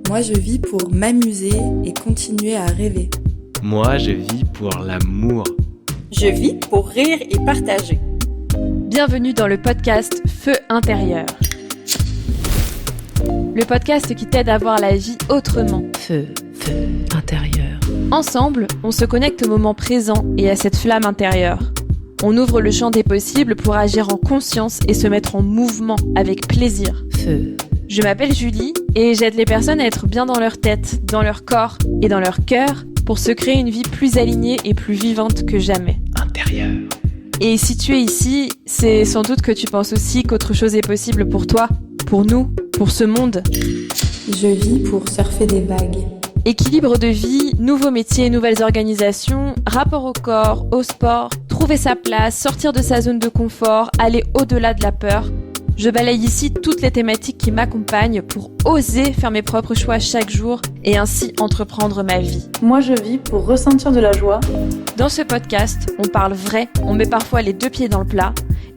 Moi, je vis pour m'amuser et continuer à rêver. Moi, je vis pour l'amour. Je vis pour rire et partager. Bienvenue dans le podcast Feu intérieur. Le podcast qui t'aide à voir la vie autrement. Feu intérieur. Ensemble, on se connecte au moment présent et à cette flamme intérieure. On ouvre le champ des possibles pour agir en conscience et se mettre en mouvement avec plaisir. Feu. Je m'appelle Julie et j'aide les personnes à être bien dans leur tête, dans leur corps et dans leur cœur pour se créer une vie plus alignée et plus vivante que jamais. Intérieur. Et si tu es ici, c'est sans doute que tu penses aussi qu'autre chose est possible pour toi, pour nous, pour ce monde. Je vis pour surfer des vagues. Équilibre de vie, nouveaux métiers, nouvelles organisations, rapport au corps, au sport, trouver sa place, sortir de sa zone de confort, aller au-delà de la peur. Je balaye ici toutes les thématiques qui m'accompagnent pour oser faire mes propres choix chaque jour et ainsi entreprendre ma vie. Moi, je vis pour ressentir de la joie. Dans ce podcast, on parle vrai, on met parfois les deux pieds dans le plat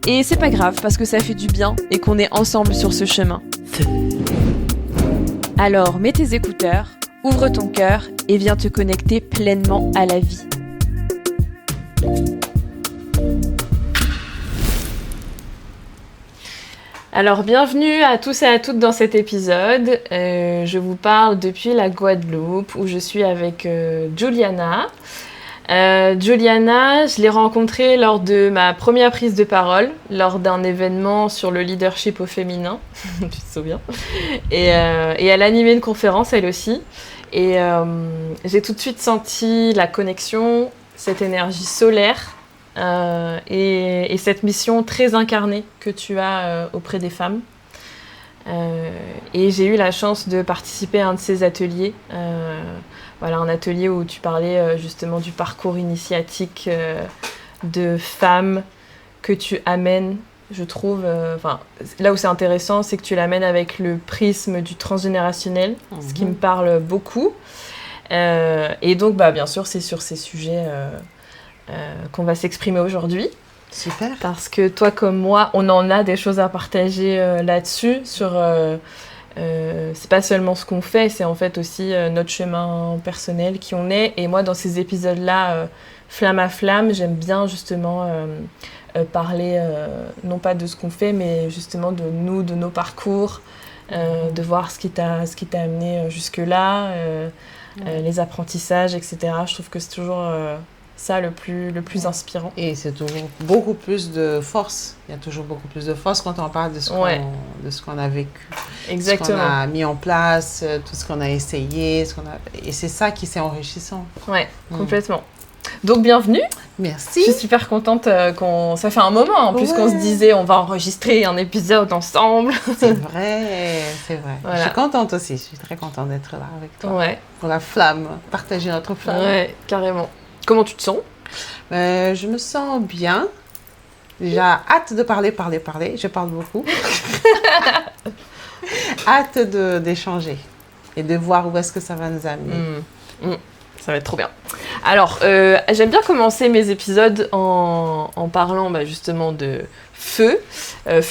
et c'est pas grave parce que ça fait du bien et qu'on est ensemble sur ce chemin. Feu. Alors mets tes écouteurs, ouvre ton cœur et viens te connecter pleinement à la vie. Alors bienvenue à tous et à toutes dans cet épisode. Je vous parle depuis la Guadeloupe où je suis avec Juliana. Juliana, je l'ai rencontrée lors de ma première prise de parole, lors d'un événement sur le leadership au féminin, tu te souviens. Et elle animait une conférence elle aussi. Et j'ai tout de suite senti la connexion, cette énergie solaire et cette mission très incarnée que tu as auprès des femmes. Et j'ai eu la chance de participer à un de ces ateliers. Voilà, un atelier où tu parlais justement du parcours initiatique de femmes que tu amènes, je trouve. Là où c'est intéressant, c'est que tu l'amènes avec le prisme du transgénérationnel, ce qui me parle beaucoup. Et donc, bien sûr, c'est sur ces sujets qu'on va s'exprimer aujourd'hui. Super. Parce que toi comme moi, on en a des choses à partager là-dessus, c'est pas seulement ce qu'on fait, c'est en fait aussi notre chemin personnel, qui on est. Et moi, dans ces épisodes-là, flamme à flamme, j'aime bien justement parler, non pas de ce qu'on fait, mais justement de nous, de nos parcours, de voir ce qui t'a amené jusque-là, les apprentissages, etc. Je trouve que c'est toujours ça le plus inspirant. Et c'est toujours beaucoup plus de force. Il y a toujours beaucoup plus de force quand on parle de ce qu'on a vécu. Exactement. Ce qu'on a mis en place, tout ce qu'on a essayé. Et c'est ça qui c'est enrichissant. Ouais, complètement. Donc, bienvenue. Merci. Je suis super contente ça fait un moment en plus qu'on se disait on va enregistrer un épisode ensemble. C'est vrai. Voilà. Je suis contente aussi. Je suis très contente d'être là avec toi. Ouais. Pour la flamme, partager notre flamme. Ouais, carrément. Comment tu te sens ? Je me sens bien. Déjà, hâte de parler. Je parle beaucoup. Hâte d'échanger et de voir où est-ce que ça va nous amener. Ça va être trop bien. Alors, j'aime bien commencer mes épisodes en parlant justement de feu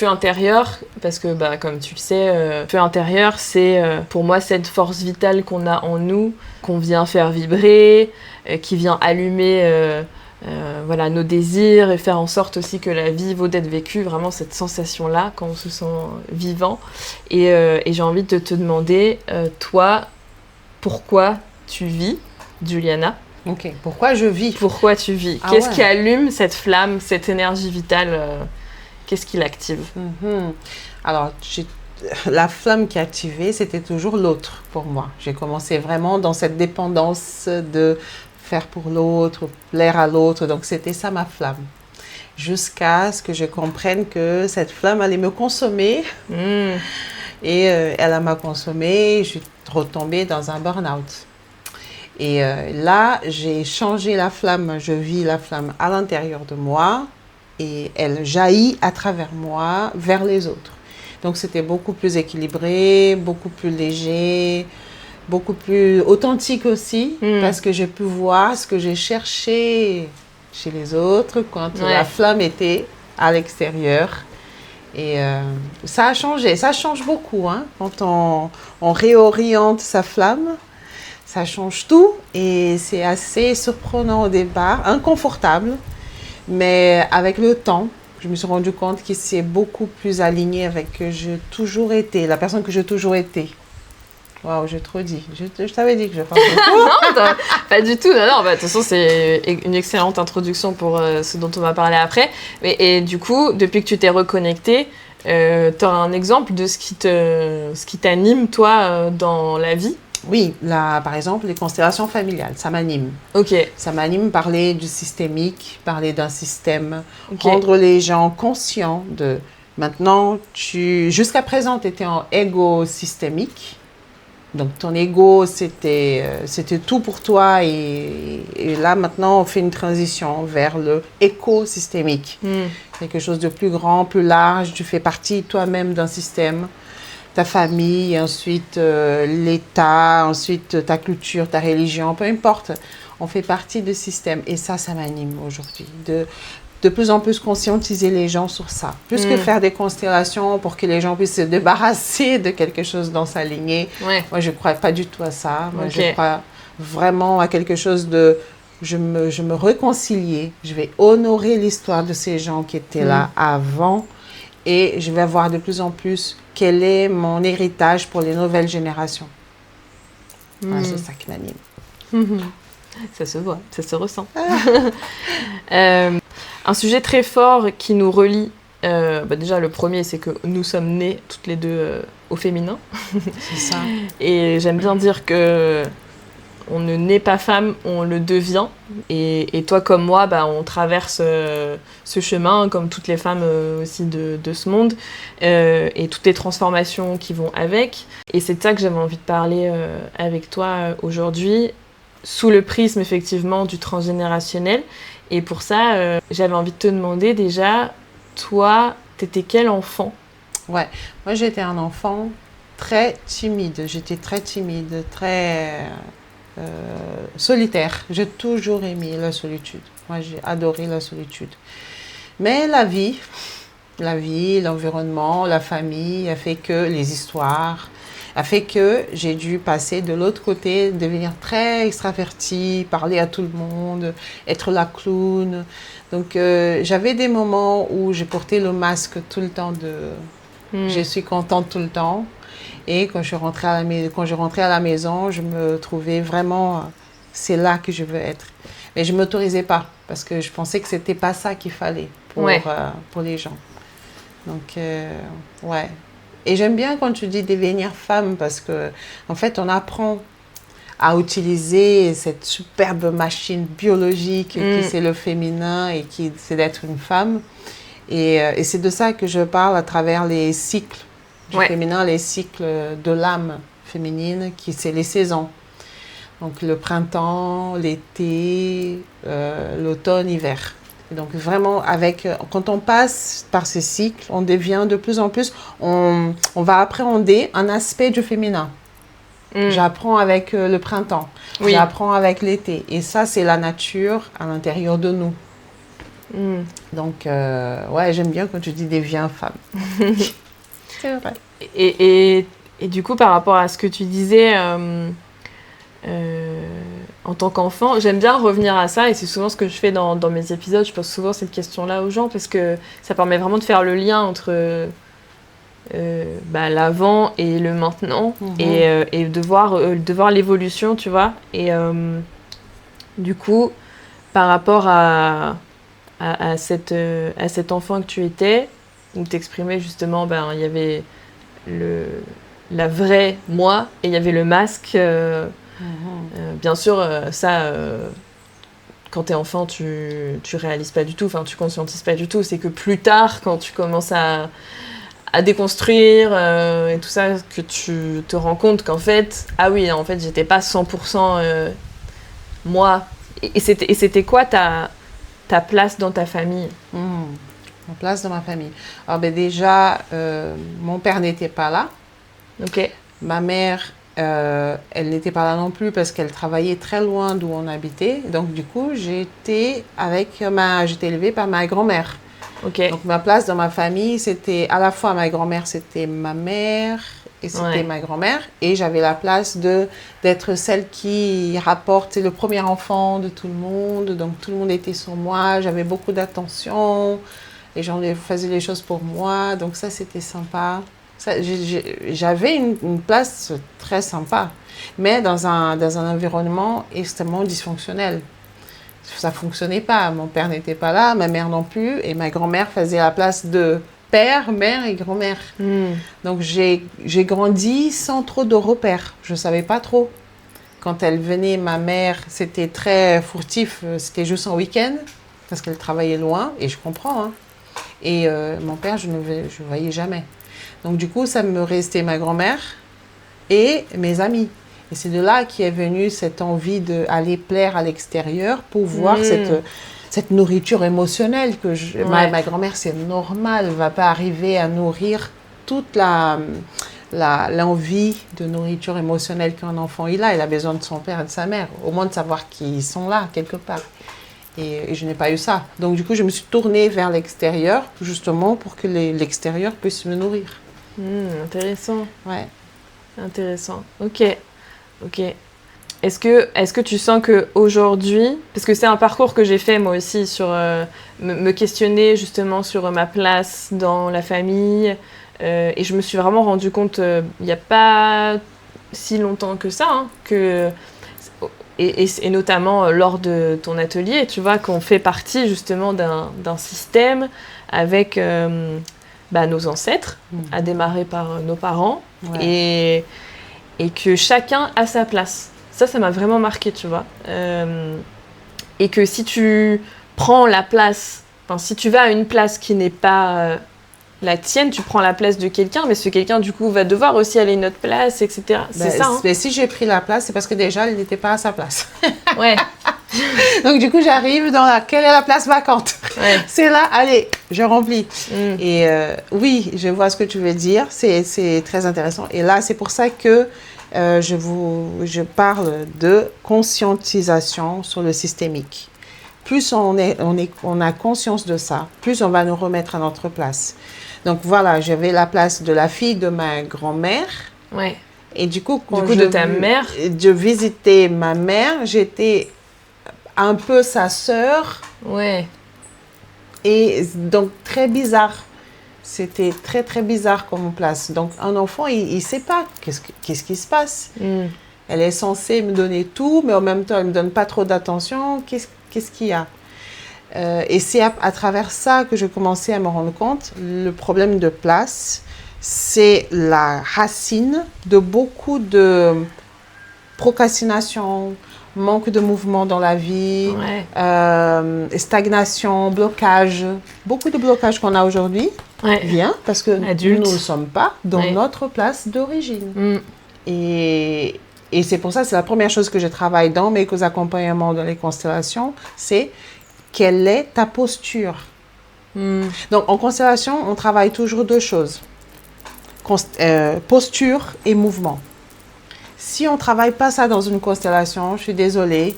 intérieur, parce que comme tu le sais, feu intérieur, c'est pour moi cette force vitale qu'on a en nous, qu'on vient faire vibrer, qui vient allumer nos désirs et faire en sorte aussi que la vie vaut d'être vécue, vraiment cette sensation-là quand on se sent vivant. Et j'ai envie de te demander, toi, pourquoi tu vis, Juliana ? Ok, pourquoi je vis ? Pourquoi tu vis ? Qu'est-ce qui allume cette flamme, cette énergie vitale qu'est-ce qui l'active ? Alors, la flamme qui est activée, c'était toujours l'autre pour moi. J'ai commencé vraiment dans cette dépendance de faire pour l'autre, plaire à l'autre. Donc, c'était ça ma flamme. Jusqu'à ce que je comprenne que cette flamme allait me consommer. Et elle m'a consommée. Je suis retombée dans un burn-out. Et là, j'ai changé la flamme. Je vis la flamme à l'intérieur de moi. Et elle jaillit à travers moi vers les autres. Donc, c'était beaucoup plus équilibré, beaucoup plus léger, beaucoup plus authentique aussi, parce que j'ai pu voir ce que j'ai cherché chez les autres quand la flamme était à l'extérieur. Et ça a changé, ça change beaucoup, hein, quand on réoriente sa flamme. Ça change tout et c'est assez surprenant au départ, inconfortable. Mais avec le temps, je me suis rendu compte que c'est beaucoup plus aligné avec que j'ai toujours été, la personne que j'ai toujours été. Waouh, j'ai trop dit. Je t'avais dit que je parle beaucoup. Non, pas du tout. Non, bah, de toute façon, c'est une excellente introduction pour ce dont on va parler après. Et du coup, depuis que tu t'es reconnectée, tu as un exemple de ce qui t'anime, toi, dans la vie? Oui, là, par exemple, les constellations familiales, ça m'anime. Ok. Ça m'anime parler du systémique, parler d'un système, Ok. rendre les gens conscients de... Maintenant, jusqu'à présent, tu étais en ego systémique. Donc, ton ego, c'était tout pour toi. Et là, maintenant, on fait une transition vers le écosystémique. Quelque chose de plus grand, plus large. Tu fais partie toi-même d'un système. Ta famille, ensuite l'État, ensuite ta culture, ta religion, peu importe. On fait partie du système. Et ça m'anime aujourd'hui. De plus en plus conscientiser les gens sur ça. Plus que faire des constellations pour que les gens puissent se débarrasser de quelque chose dans sa lignée. Ouais. Moi, je ne crois pas du tout à ça. Moi, Ok. je crois vraiment à quelque chose de... Je me réconcilier. Je vais honorer l'histoire de ces gens qui étaient là avant. Et je vais voir de plus en plus quel est mon héritage pour les nouvelles générations. Ouais, c'est ça qui m'anime. Ça se voit, ça se ressent. Un sujet très fort qui nous relie, déjà le premier, c'est que nous sommes nés toutes les deux au féminin. C'est ça. Et j'aime bien dire que on ne naît pas femme, on le devient. Et toi comme moi, on traverse ce chemin, comme toutes les femmes aussi de ce monde, et toutes les transformations qui vont avec. Et c'est de ça que j'avais envie de parler avec toi aujourd'hui, sous le prisme effectivement du transgénérationnel. Et pour ça, j'avais envie de te demander déjà, toi, t'étais quel enfant? Ouais, moi j'étais un enfant très timide. J'étais très timide, très solitaire. J'ai toujours aimé la solitude. Moi j'ai adoré la solitude. Mais la vie, l'environnement, la famille a fait que les histoires, a fait que j'ai dû passer de l'autre côté, devenir très extravertie, parler à tout le monde, être la clown. Donc j'avais des moments où j'ai porté le masque tout le temps je suis contente tout le temps. Et quand je rentrais à la maison, je me trouvais vraiment, c'est là que je veux être. Mais je ne m'autorisais pas parce que je pensais que ce n'était pas ça qu'il fallait pour les gens. Donc, ouais. Et j'aime bien quand tu dis devenir femme parce que, en fait, on apprend à utiliser cette superbe machine biologique qui c'est le féminin et qui c'est d'être une femme. Et c'est de ça que je parle à travers les cycles du féminin, les cycles de l'âme féminine, qui c'est les saisons. Donc le printemps, l'été, l'automne, l'hiver. Et donc vraiment, quand on passe par ces cycles, on devient de plus en plus, on va appréhender un aspect du féminin. J'apprends avec le printemps, j'apprends avec l'été. Et ça, c'est la nature à l'intérieur de nous. Donc, ouais, j'aime bien quand tu dis deviens femme. C'est vrai. Et du coup, par rapport à ce que tu disais en tant qu'enfant, j'aime bien revenir à ça, et c'est souvent ce que je fais dans mes épisodes. Je pose souvent cette question-là aux gens parce que ça permet vraiment de faire le lien entre l'avant et le maintenant, et de voir l'évolution, tu vois. Et du coup, par rapport à cet enfant que tu étais, où tu exprimais justement, il y avait la vraie moi et il y avait le masque. Bien sûr, ça, quand t'es enfant, tu réalises pas du tout, tu conscientises pas du tout. C'est que plus tard, quand tu commences à déconstruire et tout ça, que tu te rends compte qu'en fait, ah oui, en fait, j'étais pas 100% moi. Et c'était quoi ta place dans ta famille? Ma place dans ma famille. Alors déjà, mon père n'était pas là. Ok. Ma mère, elle n'était pas là non plus parce qu'elle travaillait très loin d'où on habitait. Donc du coup, j'ai été élevée par ma grand-mère. Ok. Donc, ma place dans ma famille, c'était à la fois ma grand-mère, c'était ma mère et c'était ma grand-mère. Et j'avais la place d'être celle qui rapporte, c'est le premier enfant de tout le monde. Donc, tout le monde était sur moi. J'avais beaucoup d'attention. Les gens faisaient les choses pour moi. Donc, ça, c'était sympa. J'avais une place très sympa, mais dans un environnement extrêmement dysfonctionnel. Ça ne fonctionnait pas. Mon père n'était pas là, ma mère non plus, et ma grand-mère faisait la place de père, mère et grand-mère. Donc j'ai grandi sans trop de repères. Je ne savais pas trop. Quand elle venait, ma mère, c'était très furtif. C'était juste en week-end, parce qu'elle travaillait loin, et je comprends. Hein. Et mon père, je ne voyais jamais. Donc du coup, ça me restait ma grand-mère et mes amis. Et c'est de là qu'est venue cette envie d'aller plaire à l'extérieur pour voir cette nourriture émotionnelle que ma grand-mère, c'est normal, ne va pas arriver à nourrir toute l'envie de nourriture émotionnelle qu'un enfant il a. Il a besoin de son père et de sa mère, au moins de savoir qu'ils sont là quelque part. Et je n'ai pas eu ça. Donc du coup, je me suis tournée vers l'extérieur, justement pour que l'extérieur puisse me nourrir. Intéressant. Ouais. Intéressant. Ok. Est-ce que tu sens qu'aujourd'hui, parce que c'est un parcours que j'ai fait moi aussi sur me questionner justement sur ma place dans la famille, et je me suis vraiment rendu compte il n'y a pas si longtemps que ça, hein, et notamment lors de ton atelier, tu vois, qu'on fait partie justement d'un système avec nos ancêtres, à démarrer par nos parents, et que chacun a sa place. Ça m'a vraiment marqué, tu vois. Et que si tu prends la place, si tu vas à une place qui n'est pas la tienne, tu prends la place de quelqu'un, mais ce quelqu'un, du coup, va devoir aussi aller à une autre place, etc. C'est ça, hein. Mais si j'ai pris la place, c'est parce que déjà, elle n'était pas à sa place. Ouais. Donc, du coup, j'arrive quelle est la place vacante? Ouais. C'est là, allez, je remplis. Et oui, je vois ce que tu veux dire. C'est très intéressant. Et là, c'est pour ça que je parle de conscientisation sur le systémique. Plus on a conscience de ça, plus on va nous remettre à notre place. Donc voilà, j'avais la place de la fille de ma grand-mère. Ouais. Et du coup, de ta mère. Je visitais ma mère, j'étais un peu sa sœur. Ouais. Et donc, très bizarre. C'était très, très bizarre comme place. Donc, un enfant, il ne sait pas qu'est-ce qui se passe. Elle est censée me donner tout, mais en même temps, elle ne me donne pas trop d'attention. Qu'est-ce qu'il y a? Et c'est à travers ça que je commençais à me rendre compte. Le problème de place, c'est la racine de beaucoup de procrastination, manque de mouvement dans la vie, stagnation, blocage. Beaucoup de blocages qu'on a aujourd'hui vient parce que nous ne sommes pas dans notre place d'origine. Et c'est pour ça, c'est la première chose que je travaille dans mes accompagnements dans les constellations, c'est quelle est ta posture. Donc, en constellation, on travaille toujours deux choses. Posture et mouvement. Si on ne travaille pas ça dans une constellation, je suis désolée,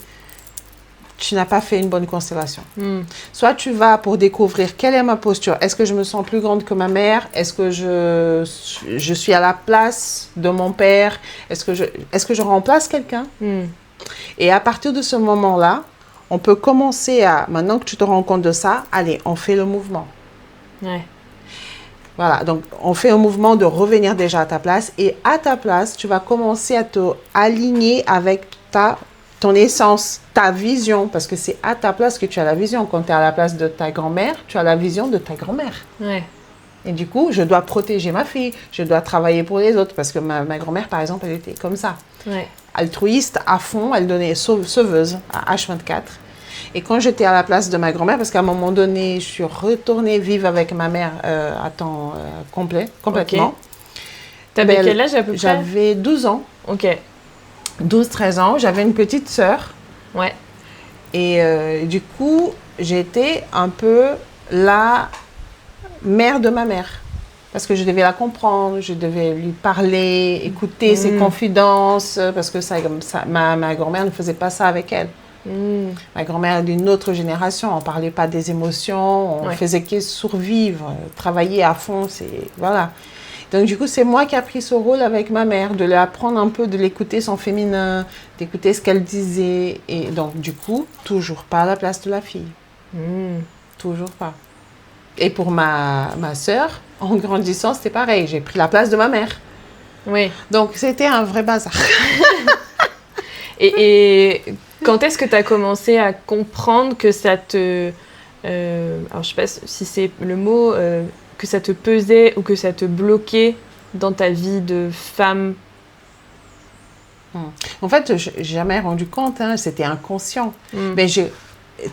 tu n'as pas fait une bonne constellation. Soit tu vas pour découvrir quelle est ma posture. Est-ce que je me sens plus grande que ma mère? Est-ce que je suis à la place de mon père? Est-ce que je remplace quelqu'un? Et à partir de ce moment-là, on peut commencer maintenant que tu te rends compte de ça, allez, on fait le mouvement. Voilà, donc on fait un mouvement de revenir déjà à ta place. Et à ta place, tu vas commencer à te aligner avec ton essence, ta vision. Parce que c'est à ta place que tu as la vision. Quand tu es à la place de ta grand-mère, tu as la vision de ta grand-mère. Et du coup, je dois protéger ma fille. Je dois travailler pour les autres. Parce que ma grand-mère, par exemple, elle était comme ça. Altruiste, à fond. Elle donnait sauveuse à H24. Et quand j'étais à la place de ma grand-mère, parce qu'à un moment donné, je suis retournée vivre avec ma mère à temps complètement. T'avais quel âge à peu près? J'avais 12 ans. 12-13 ans. J'avais une petite sœur. Et du coup, j'étais un peu la mère de ma mère. Parce que je devais la comprendre, je devais lui parler, écouter ses confidences. Parce que ma grand-mère ne faisait pas ça avec elle. Ma grand-mère est d'une autre génération. On ne parlait pas des émotions, on faisait que survivre, travailler à fond, voilà. Donc du coup, c'est moi qui ai pris ce rôle avec ma mère, de lui apprendre un peu, de l'écouter son féminin, d'écouter ce qu'elle disait. Et donc du coup, toujours pas à la place de la fille. Toujours pas. Et pour ma sœur, en grandissant, c'était pareil. J'ai pris la place de ma mère. Oui. Donc c'était un vrai bazar. Et quand est-ce que tu as commencé à comprendre que ça te... alors, je sais pas si c'est le mot... que ça te pesait ou que ça te bloquait dans ta vie de femme? En fait, je n'ai jamais rendu compte, hein, c'était inconscient. Mais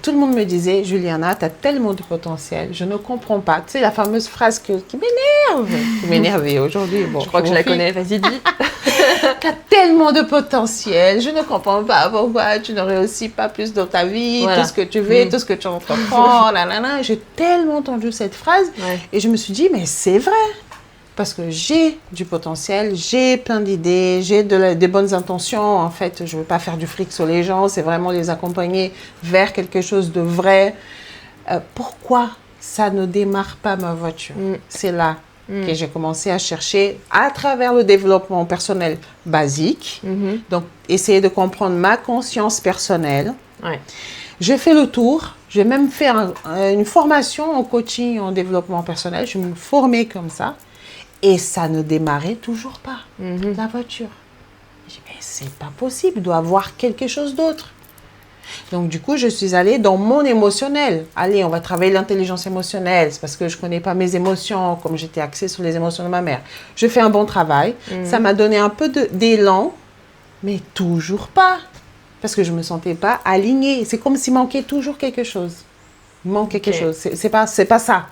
tout le monde me disait, Juliana, tu as tellement de potentiel, je ne comprends pas. Tu sais, la fameuse phrase qui m'énerve, qui m'énervait aujourd'hui. Bon, je crois que je la connais, vas-y, dis. Tu as tellement de potentiel, je ne comprends pas pourquoi tu ne réussis pas plus dans ta vie, voilà. tout ce que tu veux, tout ce que tu entreprends. J'ai tellement entendu cette phrase et je me suis dit, mais c'est vrai. Parce que j'ai du potentiel, j'ai plein d'idées, j'ai des bonnes intentions. En fait, je ne veux pas faire du fric sur les gens, c'est vraiment les accompagner vers quelque chose de vrai. Pourquoi ça ne démarre pas ma voiture? C'est là que j'ai commencé à chercher à travers le développement personnel basique. Donc, essayer de comprendre ma conscience personnelle. J'ai fait le tour. J'ai même fait une formation en coaching, en développement personnel. Je me formais comme ça. Et ça ne démarrait toujours pas, la voiture. J'ai dit, mais c'est pas possible, il doit y avoir quelque chose d'autre. Donc, du coup, je suis allée dans mon émotionnel. Allez, on va travailler l'intelligence émotionnelle. C'est parce que je ne connais pas mes émotions, comme j'étais axée sur les émotions de ma mère. Je fais un bon travail. Ça m'a donné un peu d'élan, mais toujours pas. Parce que je ne me sentais pas alignée. C'est comme s'il manquait toujours quelque chose. Il manque quelque chose. C'est pas ça.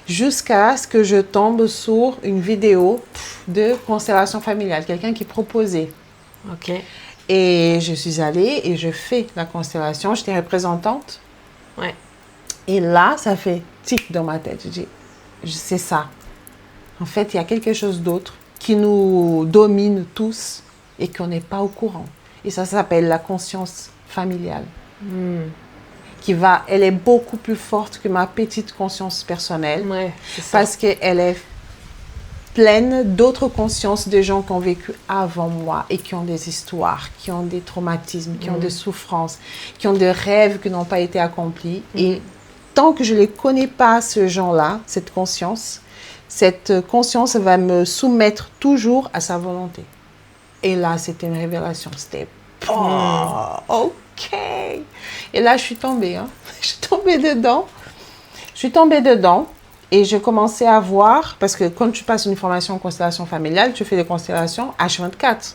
Jusqu'à ce que je tombe sur une vidéo de constellation familiale, quelqu'un qui proposait. Et je suis allée et je fais la constellation, j'étais représentante. Et là, ça fait tic dans ma tête. Je dis, c'est ça. En fait, il y a quelque chose d'autre qui nous domine tous et qu'on n'est pas au courant. Et ça s'appelle la conscience familiale. Elle est beaucoup plus forte que ma petite conscience personnelle. Parce qu'elle est pleine d'autres consciences de gens qui ont vécu avant moi et qui ont des histoires, qui ont des traumatismes, qui ont des souffrances, qui ont des rêves qui n'ont pas été accomplis. Et tant que je ne les connais pas, ces gens-là, cette conscience va me soumettre toujours à sa volonté. Et là, c'était une révélation. C'était OK. Et là, je suis tombée. Je suis tombée dedans. Et j'ai commencé à voir, parce que quand tu passes une formation en constellation familiale, tu fais des constellations H24.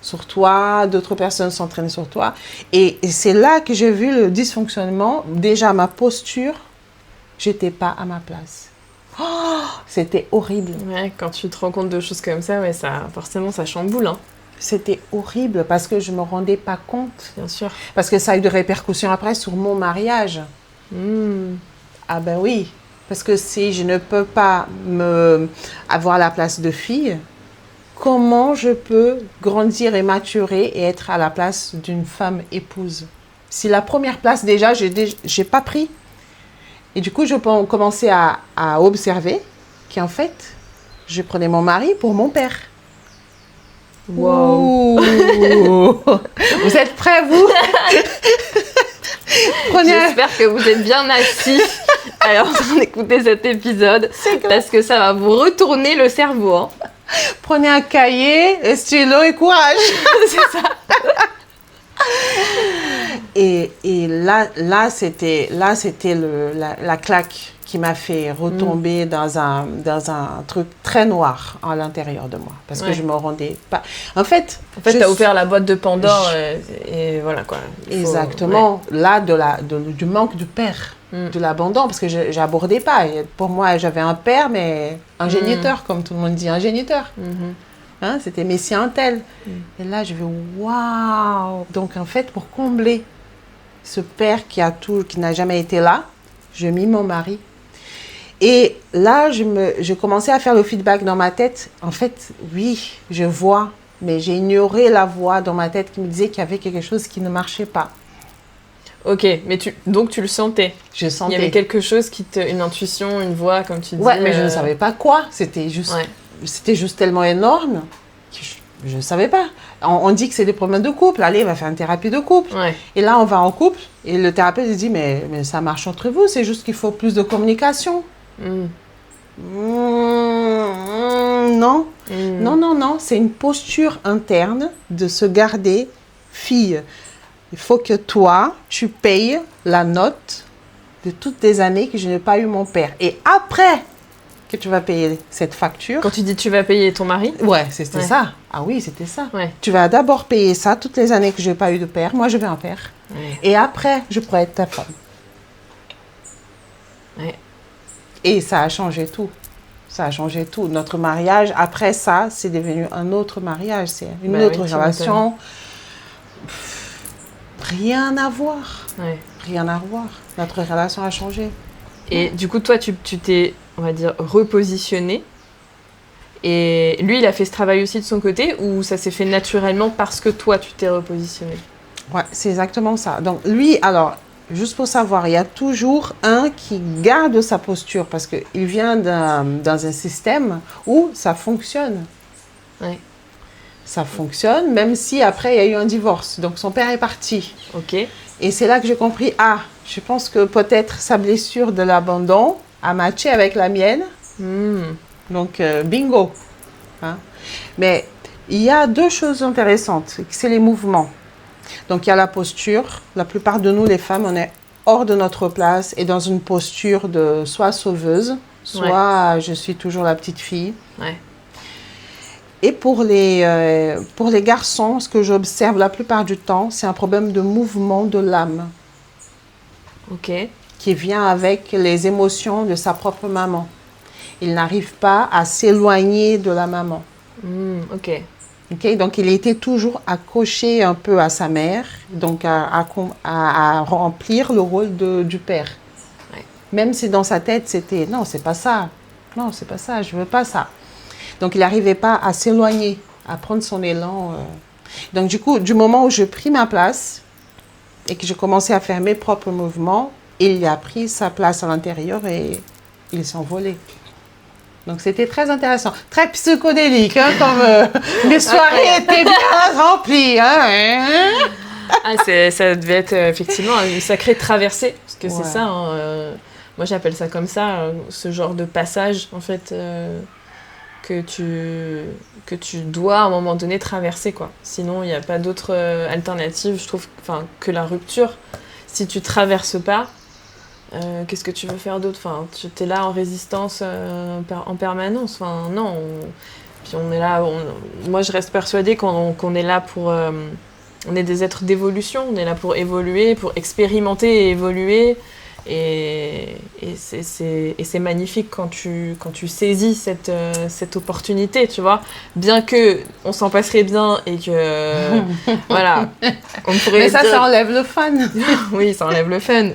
Sur toi, d'autres personnes s'entraînent sur toi. Et c'est là que j'ai vu le dysfonctionnement. Déjà, ma posture, j'étais pas à ma place. C'était horrible. Quand tu te rends compte de choses comme ça, forcément, ça chamboule. C'était horrible parce que je ne me rendais pas compte. Bien sûr. Parce que ça a eu des répercussions après sur mon mariage. Ah ben oui. Parce que si je ne peux pas avoir la place de fille, comment je peux grandir et maturer et être à la place d'une femme épouse? Si la première place, déjà, je n'ai pas pris. Et du coup, je commençais à observer qu'en fait, je prenais mon mari pour mon père. Wow. Vous êtes prêts, vous? J'espère que vous êtes bien assis en train d'écouter cet épisode parce que ça va vous retourner le cerveau. Prenez un cahier, un stylo et courage. C'est ça. Et là, c'était la claque qui m'a fait retomber dans un truc très noir à l'intérieur de moi. Parce que je ne me rendais pas... En fait, tu as ouvert la boîte de Pandore et voilà quoi. Exactement. Là, du manque de père, de l'abandon, parce que je n'abordais pas. Et pour moi, j'avais un père, mais un géniteur, comme tout le monde dit, un géniteur. C'était Messie Intel. Et là, je vais waouh. Donc, en fait, pour combler ce père qui n'a jamais été là, je mis mon mari. Et là, je commençais à faire le feedback dans ma tête. En fait, oui, je vois mais j'ai ignoré la voix dans ma tête qui me disait qu'il y avait quelque chose qui ne marchait pas. Ok, mais donc tu le sentais. Je sentais. Il y avait quelque chose une intuition, une voix, comme tu dis. Ouais, mais je ne savais pas quoi. C'était juste tellement énorme que je ne savais pas. On dit que c'est des problèmes de couple. Allez, on va faire une thérapie de couple. Ouais. Et là, on va en couple. Et le thérapeute il dit, mais ça marche entre vous. C'est juste qu'il faut plus de communication. Non. Non. C'est une posture interne de se garder fille. Il faut que toi, tu payes la note de toutes les années que je n'ai pas eu mon père. Et après que tu vas payer cette facture... Quand tu dis tu vas payer ton mari? Ouais, c'était ça. Ah oui, c'était ça. Ouais. Tu vas d'abord payer ça toutes les années que je n'ai pas eu de père. Moi, je veux un père. Ouais. Et après, je pourrais être ta femme. Ouais. Et ça a changé tout. Ça a changé tout. Notre mariage, après ça, c'est devenu un autre mariage. C'est une autre relation. Rien à voir. Ouais. Rien à voir. Notre relation a changé. Et du coup, toi, tu t'es, on va dire, repositionné. Et lui, il a fait ce travail aussi de son côté, ou ça s'est fait naturellement parce que toi, tu t'es repositionné? Ouais, c'est exactement ça. Donc lui, alors, juste pour savoir, il y a toujours un qui garde sa posture parce qu'il vient dans un système où ça fonctionne. Ouais. Ça fonctionne, même si après, il y a eu un divorce. Donc son père est parti. Ok. Et c'est là que j'ai compris, je pense que peut-être sa blessure de l'abandon a matché avec la mienne. Donc, bingo. Hein? Mais il y a deux choses intéressantes, c'est les mouvements. Donc, il y a la posture. La plupart de nous, les femmes, on est hors de notre place et dans une posture de soit sauveuse, soit je suis toujours la petite fille. Ouais. Et pour les garçons, ce que j'observe la plupart du temps, c'est un problème de mouvement de l'âme. Ok. Qui vient avec les émotions de sa propre maman. Il n'arrive pas à s'éloigner de la maman. Ok. Okay? Donc, il était toujours accroché un peu à sa mère, donc à remplir le rôle du père. Ouais. Même si dans sa tête, c'était « non, c'est pas ça. Non, c'est pas ça, je veux pas ça ». Donc, il n'arrivait pas à s'éloigner, à prendre son élan. Donc, du coup, du moment où je pris ma place et que j'ai commencé à faire mes propres mouvements, il a pris sa place à l'intérieur et il s'est envolé. Donc, c'était très intéressant. Très psychodélique, hein, comme les soirées étaient bien remplies. Hein. Ça devait être effectivement une sacrée traversée, parce que c'est Ouais. ça. Moi, j'appelle ça comme ça, ce genre de passage, en fait, que tu dois, à un moment donné, traverser, quoi. Sinon, il n'y a pas d'autre alternative, je trouve, que la rupture. Si tu traverses pas, qu'est-ce que tu veux faire d'autre? Tu es là en résistance en permanence. Non. Puis on est là. Moi, je reste persuadée qu'on est là pour. On est des êtres d'évolution. On est là pour évoluer, pour expérimenter et évoluer. Et c'est magnifique quand tu saisis cette opportunité, tu vois. Bien que on s'en passerait bien et que voilà. On pourrait Mais ça, dire... ça enlève le fun. Oui, ça enlève le fun.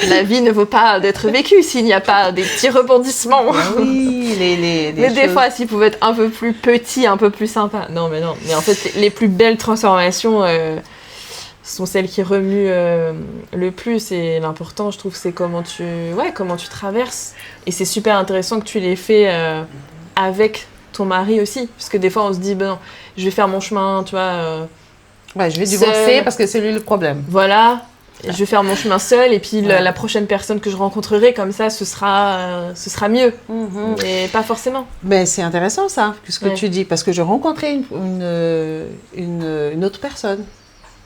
La vie ne vaut pas d'être vécue s'il n'y a pas des petits rebondissements. Oui, mais des fois, s'ils pouvaient être un peu plus petits, un peu plus sympas. Non. Mais en fait, les plus belles transformations sont celles qui remuent le plus. Et l'important, je trouve, c'est comment tu traverses. Et c'est super intéressant que tu l'aies fait avec ton mari aussi. Parce que des fois, on se dit, non, je vais faire mon chemin, tu vois. Je vais divorcer parce que c'est lui le problème. Voilà. Je vais faire mon chemin seule et puis la prochaine personne que je rencontrerai, comme ça, ce sera mieux. Mais pas forcément. Mais c'est intéressant ça, ce que tu dis, parce que je rencontrais une autre personne.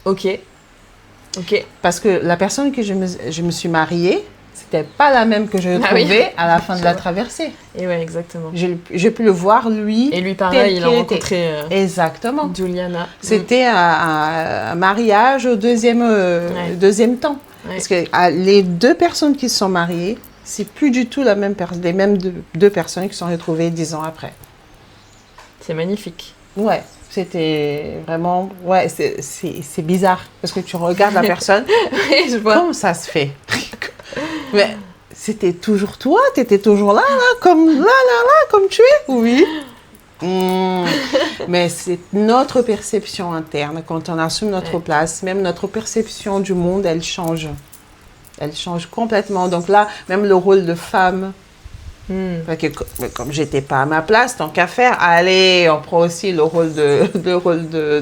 Ok. Parce que la personne que je me suis mariée, c'était pas la même que je trouvais à la fin de la traversée. Et ouais, exactement. J'ai pu le voir, lui. Et lui, pareil, il a rencontré exactement. Juliana. C'était un mariage au deuxième temps. Ouais. Parce que les deux personnes qui se sont mariées, c'est plus du tout les mêmes deux personnes qui se sont retrouvées 10 ans après. C'est magnifique. Ouais. C'était vraiment... Ouais, c'est bizarre. Parce que tu regardes la personne. Je vois. Comment ça se fait? Mais c'était toujours toi? T'étais toujours là, comme tu es? Oui. Mais c'est notre perception interne. Quand on assume notre place, même notre perception du monde, elle change. Elle change complètement. Donc là, même le rôle de femme, comme j'étais pas à ma place, tant qu'à faire, allez, on prend aussi le rôle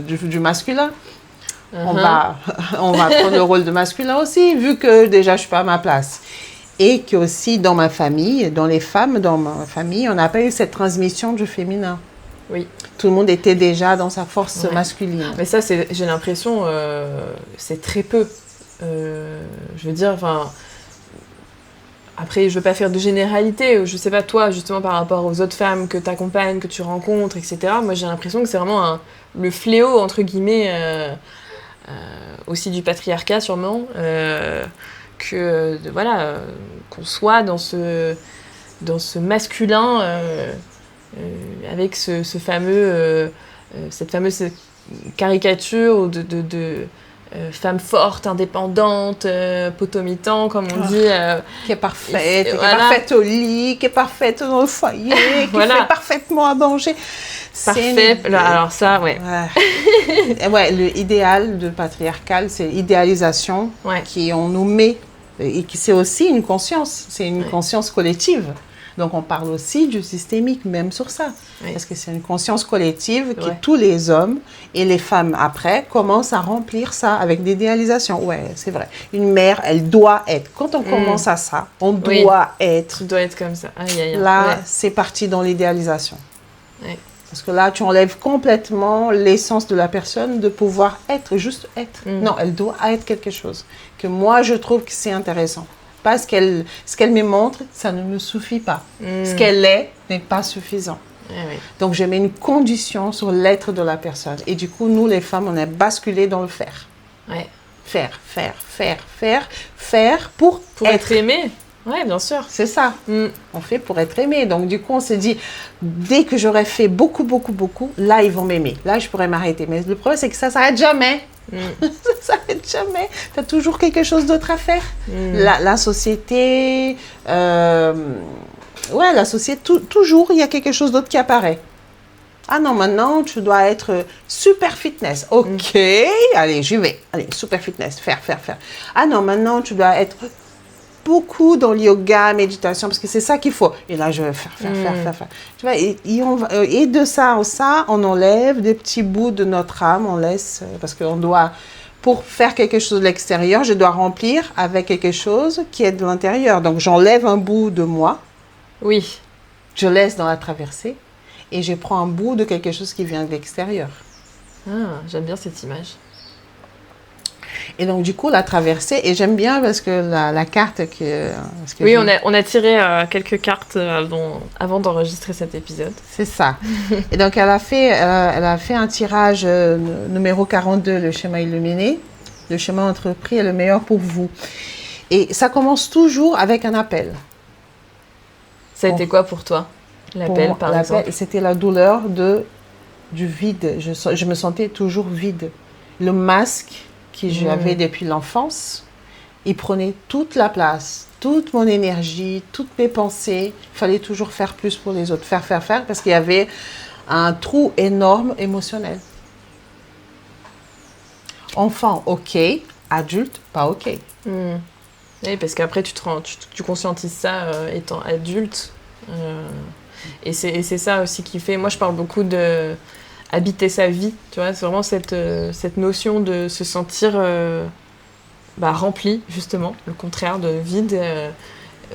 du masculin. On va prendre le rôle de masculin aussi, vu que déjà je suis pas à ma place. Et que aussi dans ma famille, dans ma famille, on n'a pas eu cette transmission du féminin. Oui. Tout le monde était déjà dans sa force masculine. Mais ça, j'ai l'impression, c'est très peu. Je veux dire, enfin... Après, je veux pas faire de généralité. Je sais pas, toi, justement, par rapport aux autres femmes que tu accompagnes, que tu rencontres, etc. Moi, j'ai l'impression que c'est vraiment le fléau, entre guillemets, aussi du patriarcat, sûrement, qu'on soit dans ce masculin avec cette fameuse caricature de femme forte, indépendante, potomitan, comme on dit. Qui est parfaite, qui est parfaite au lit, qui est parfaite dans le foyer, qui fait parfaitement à manger. Parfait. Alors ça, l'idéal de patriarcal, c'est l'idéalisation qu'on nous met. Et c'est aussi une conscience, c'est une conscience collective. Donc, on parle aussi du systémique, même sur ça. Oui. Parce que c'est une conscience collective que tous les hommes et les femmes, après, commencent à remplir ça avec des idéalisations. Ouais, c'est vrai. Une mère, elle doit être. Quand on commence à ça, on doit être. Tu dois être comme ça. Là, c'est parti dans l'idéalisation. Ouais. Parce que là, tu enlèves complètement l'essence de la personne de pouvoir être, juste être. Non, elle doit être quelque chose. Que moi, je trouve que c'est intéressant. Pas ce qu'elle me montre, ça ne me suffit pas. Ce qu'elle est n'est pas suffisant. Donc, je mets une condition sur l'être de la personne. Et du coup, nous, les femmes, on est basculé dans le faire. Faire pour être aimée. Oui, bien sûr. C'est ça. On fait pour être aimé. Donc, du coup, on se dit, dès que j'aurais fait beaucoup, là, ils vont m'aimer. Là, je pourrais m'arrêter. Mais le problème, c'est que ça ne s'arrête jamais. Ça ne s'arrête jamais. Tu as toujours quelque chose d'autre à faire. La société... la société, toujours, il y a quelque chose d'autre qui apparaît. Ah non, maintenant, tu dois être super fitness. OK, allez, j'y vais. Allez, super fitness, faire. Ah non, maintenant, tu dois être... beaucoup dans le yoga, méditation, parce que c'est ça qu'il faut. Et là, je vais faire. Tu vois, et de ça, on enlève des petits bouts de notre âme, on laisse, parce qu'on doit, pour faire quelque chose de l'extérieur, je dois remplir avec quelque chose qui est de l'intérieur. Donc, j'enlève un bout de moi. Oui. Je laisse dans la traversée et je prends un bout de quelque chose qui vient de l'extérieur. Ah, j'aime bien cette image. Et donc, du coup, la traversée, et j'aime bien parce que la carte que oui, on a tiré quelques cartes avant d'enregistrer cet épisode. C'est ça. Et donc, elle a fait un tirage numéro 42, le schéma illuminé. Le chemin entrepris est le meilleur pour vous. Et ça commence toujours avec un appel. Ça a été quoi pour toi, l'appel, par exemple? C'était la douleur du vide. Je me sentais toujours vide. Le masque que j'avais depuis l'enfance, il prenait toute la place, toute mon énergie, toutes mes pensées. Il fallait toujours faire plus pour les autres, faire, parce qu'il y avait un trou énorme émotionnel. Enfant, OK. Adulte, pas OK. Oui, parce qu'après, tu conscientises ça étant adulte. Et c'est ça aussi qui fait... Moi, je parle beaucoup de... habiter sa vie, tu vois, c'est vraiment cette notion de se sentir rempli, justement, le contraire de vide,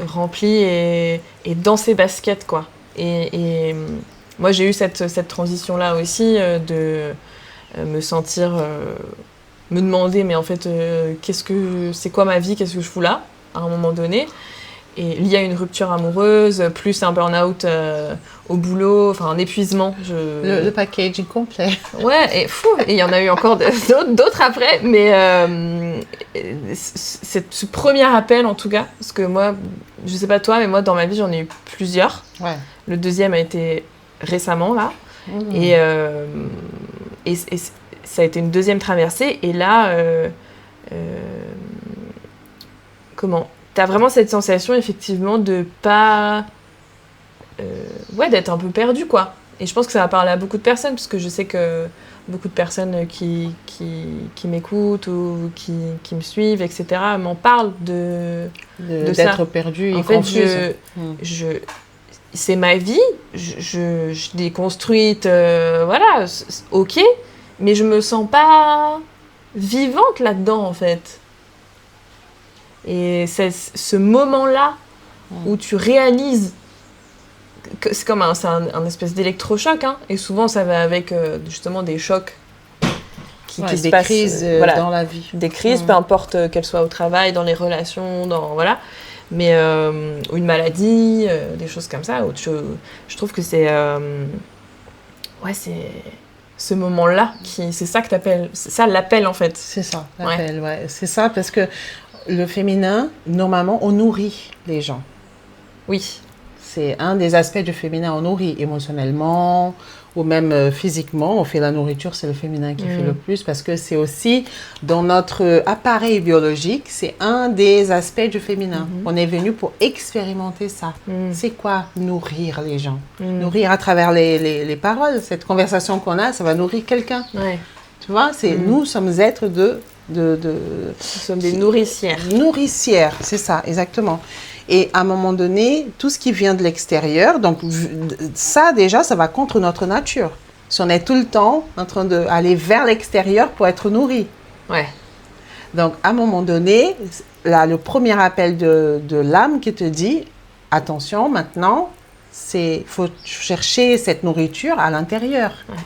rempli et dans ses baskets, quoi. Et moi, j'ai eu cette transition-là aussi de me sentir, me demander, mais en fait, c'est quoi ma vie, qu'est-ce que je fous là, à un moment donné. Et lié à une rupture amoureuse, plus un burn-out au boulot, enfin un épuisement. Le packaging complet. Ouais, et il y en a eu encore d'autres après, mais ce premier appel en tout cas, parce que moi, je sais pas toi, mais moi dans ma vie j'en ai eu plusieurs. Ouais. Le deuxième a été récemment là, et ça a été une deuxième traversée, et là, t'as vraiment cette sensation, effectivement, de pas... d'être un peu perdu, quoi. Et je pense que ça va parler à beaucoup de personnes, parce que je sais que beaucoup de personnes qui m'écoutent ou qui me suivent, etc., m'en parlent de ça. D'être perdu et En fait, confuse. c'est ma vie, je l'ai construite, voilà, ok, mais je me sens pas vivante là-dedans, en fait. Et c'est ce moment-là où tu réalises que c'est comme un espèce d'électrochoc, hein, et souvent ça va avec justement des chocs qui se des passent, crises voilà, dans la vie. des crises, peu importe qu'elles soient au travail, dans les relations, voilà, mais ou une maladie, des choses comme ça, où je trouve que c'est c'est ce moment-là c'est ça que t'appelles, c'est ça l'appel en fait. C'est ça, l'appel, ouais. C'est ça, parce que le féminin, normalement, on nourrit les gens. Oui. C'est un des aspects du féminin, on nourrit émotionnellement ou même physiquement. On fait la nourriture, c'est le féminin qui fait le plus, parce que c'est aussi dans notre appareil biologique, c'est un des aspects du féminin. On est venu pour expérimenter ça. C'est quoi nourrir les gens? Nourrir à travers les paroles. Cette conversation qu'on a, ça va nourrir quelqu'un. Ouais. Tu vois, nous sommes êtres nous sommes des nourricières. Nourricières, c'est ça, exactement. Et à un moment donné, tout ce qui vient de l'extérieur, donc ça déjà, ça va contre notre nature. Si on est tout le temps en train d'aller vers l'extérieur pour être nourri. Ouais. Donc à un moment donné, là, le premier appel de l'âme qui te dit, attention, maintenant, faut chercher cette nourriture à l'intérieur. Ouais.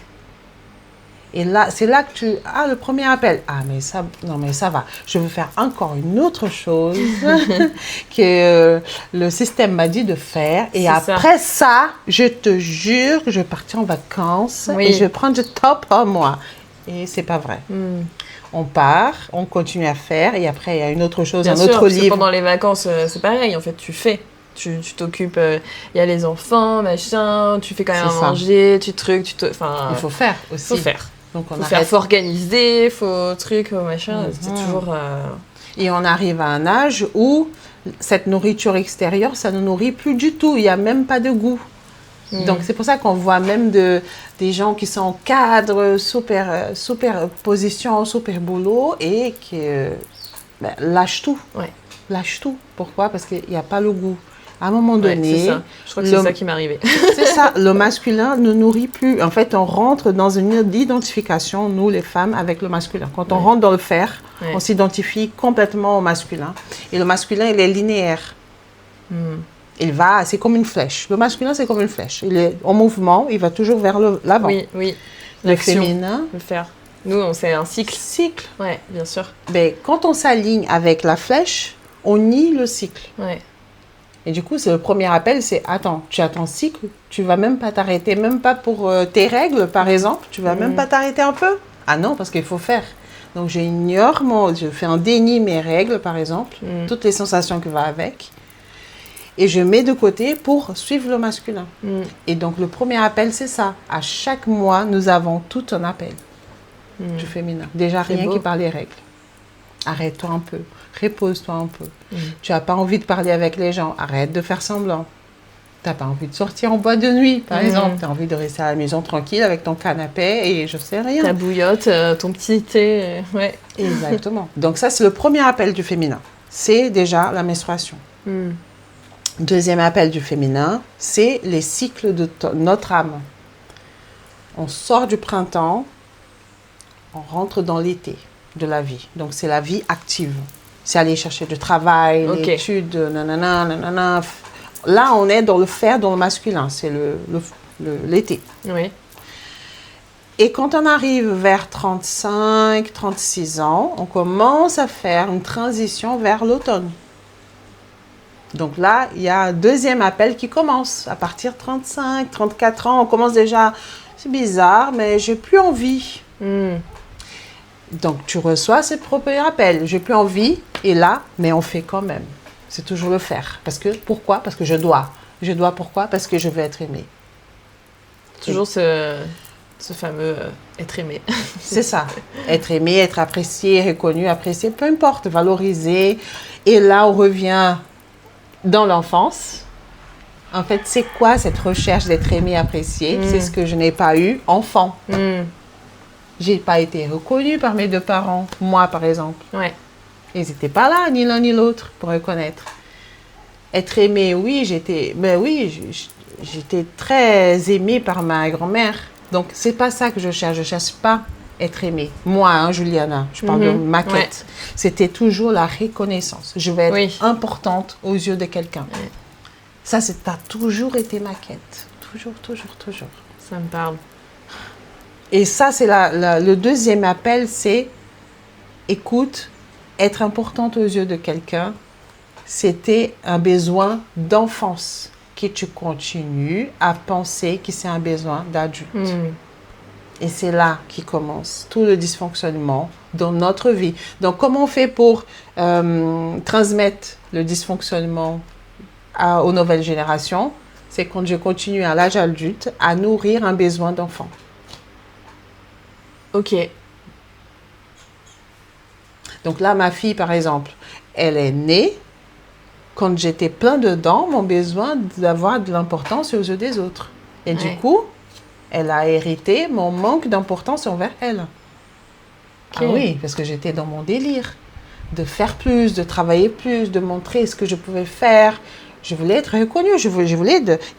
Et là, c'est là que le premier appel. Ah, mais ça va. Je veux faire encore une autre chose que le système m'a dit de faire. Et après ça, je te jure que je vais partir en vacances et je vais prendre du top en moi. Et c'est pas vrai. On part, on continue à faire et après, il y a une autre chose, Bien un sûr, autre parce livre. Que pendant les vacances, c'est pareil. En fait, tu fais. Tu t'occupes, il y a les enfants, machin, tu fais quand même à manger, il faut faire aussi. Il faut faire. Donc faut organiser, faut machin, c'est toujours... Et on arrive à un âge où cette nourriture extérieure, ça ne nourrit plus du tout, il n'y a même pas de goût. Donc c'est pour ça qu'on voit même des gens qui sont en cadre, super position, super boulot et qui lâchent tout. Ouais. Lâchent tout. Pourquoi? Parce qu'il n'y a pas le goût. À un moment donné, c'est ça. Je crois que c'est ça qui m'est arrivé. C'est ça, le masculin ne nourrit plus. En fait, on rentre dans une identification, nous les femmes, avec le masculin. Quand on rentre dans le faire, on s'identifie complètement au masculin. Et le masculin, il est linéaire. C'est comme une flèche. Le masculin, c'est comme une flèche. Il est en mouvement, il va toujours vers l'avant. Oui. Le féminin, le faire. Nous, c'est un cycle. Oui, bien sûr. Mais quand on s'aligne avec la flèche, on nie le cycle. Ouais. Et du coup, c'est le premier appel, c'est attends, tu as ton cycle, tu vas même pas t'arrêter, même pas pour tes règles, par exemple, tu vas même pas t'arrêter un peu? Ah non, parce qu'il faut faire. Donc, je fais un déni mes règles, par exemple, toutes les sensations qui vont avec, et je mets de côté pour suivre le masculin. Et donc, le premier appel, c'est ça. À chaque mois, nous avons tout un appel du féminin. Déjà, rien qui par les règles. Arrête-toi un peu. Repose-toi un peu. Tu n'as pas envie de parler avec les gens. Arrête de faire semblant. Tu n'as pas envie de sortir en boîte de nuit, par exemple. Tu as envie de rester à la maison tranquille avec ton canapé et je sais rien. Ta bouillotte, ton petit thé. Ouais. Exactement. Donc ça, c'est le premier appel du féminin. C'est déjà la menstruation. Deuxième appel du féminin, c'est les cycles de notre âme. On sort du printemps, on rentre dans l'été de la vie. Donc c'est la vie active. C'est aller chercher du travail, l'étude, nanana. Là, on est dans le faire, dans le masculin. C'est l'été. Oui. Et quand on arrive vers 35, 36 ans, on commence à faire une transition vers l'automne. Donc là, il y a un deuxième appel qui commence. À partir de 35, 34 ans, on commence déjà... C'est bizarre, mais j'ai plus envie. Donc, tu reçois ce premier appel. J'ai plus envie. Et là, mais on fait quand même. C'est toujours le faire. Pourquoi? Parce que je dois. Je dois pourquoi? Parce que je veux être aimée. Toujours ce fameux être aimé. C'est ça. Être aimé, être apprécié, reconnu, apprécié, peu importe, valorisé. Et là, on revient dans l'enfance. En fait, c'est quoi cette recherche d'être aimé, apprécié? C'est ce que je n'ai pas eu enfant. J'ai pas été reconnue par mes deux parents, moi par exemple. Ouais. Ils n'étaient pas là, ni l'un ni l'autre, pour reconnaître. Être aimée, oui, j'étais très aimée par ma grand-mère. Donc, c'est pas ça que je cherche. Je cherche pas être aimée. Moi, hein, Juliana, je parle de ma quête. Ouais. C'était toujours la reconnaissance. Je vais être importante aux yeux de quelqu'un. Ouais. Ça a toujours été ma quête. Toujours, toujours, toujours. Ça me parle. Et ça, c'est le deuxième appel, c'est écoute, être importante aux yeux de quelqu'un, c'était un besoin d'enfance que tu continues à penser que c'est un besoin d'adulte. Et c'est là qui commence tout le dysfonctionnement dans notre vie. Donc, comment on fait pour transmettre le dysfonctionnement aux nouvelles générations? C'est quand je continue à l'âge adulte à nourrir un besoin d'enfant. Ok. Donc là, ma fille, par exemple, elle est née quand j'étais plein dedans, mon besoin d'avoir de l'importance aux yeux des autres. Et du coup, elle a hérité mon manque d'importance envers elle. Ah oui, parce que j'étais dans mon délire de faire plus, de travailler plus, de montrer ce que je pouvais faire. Je voulais être reconnue, et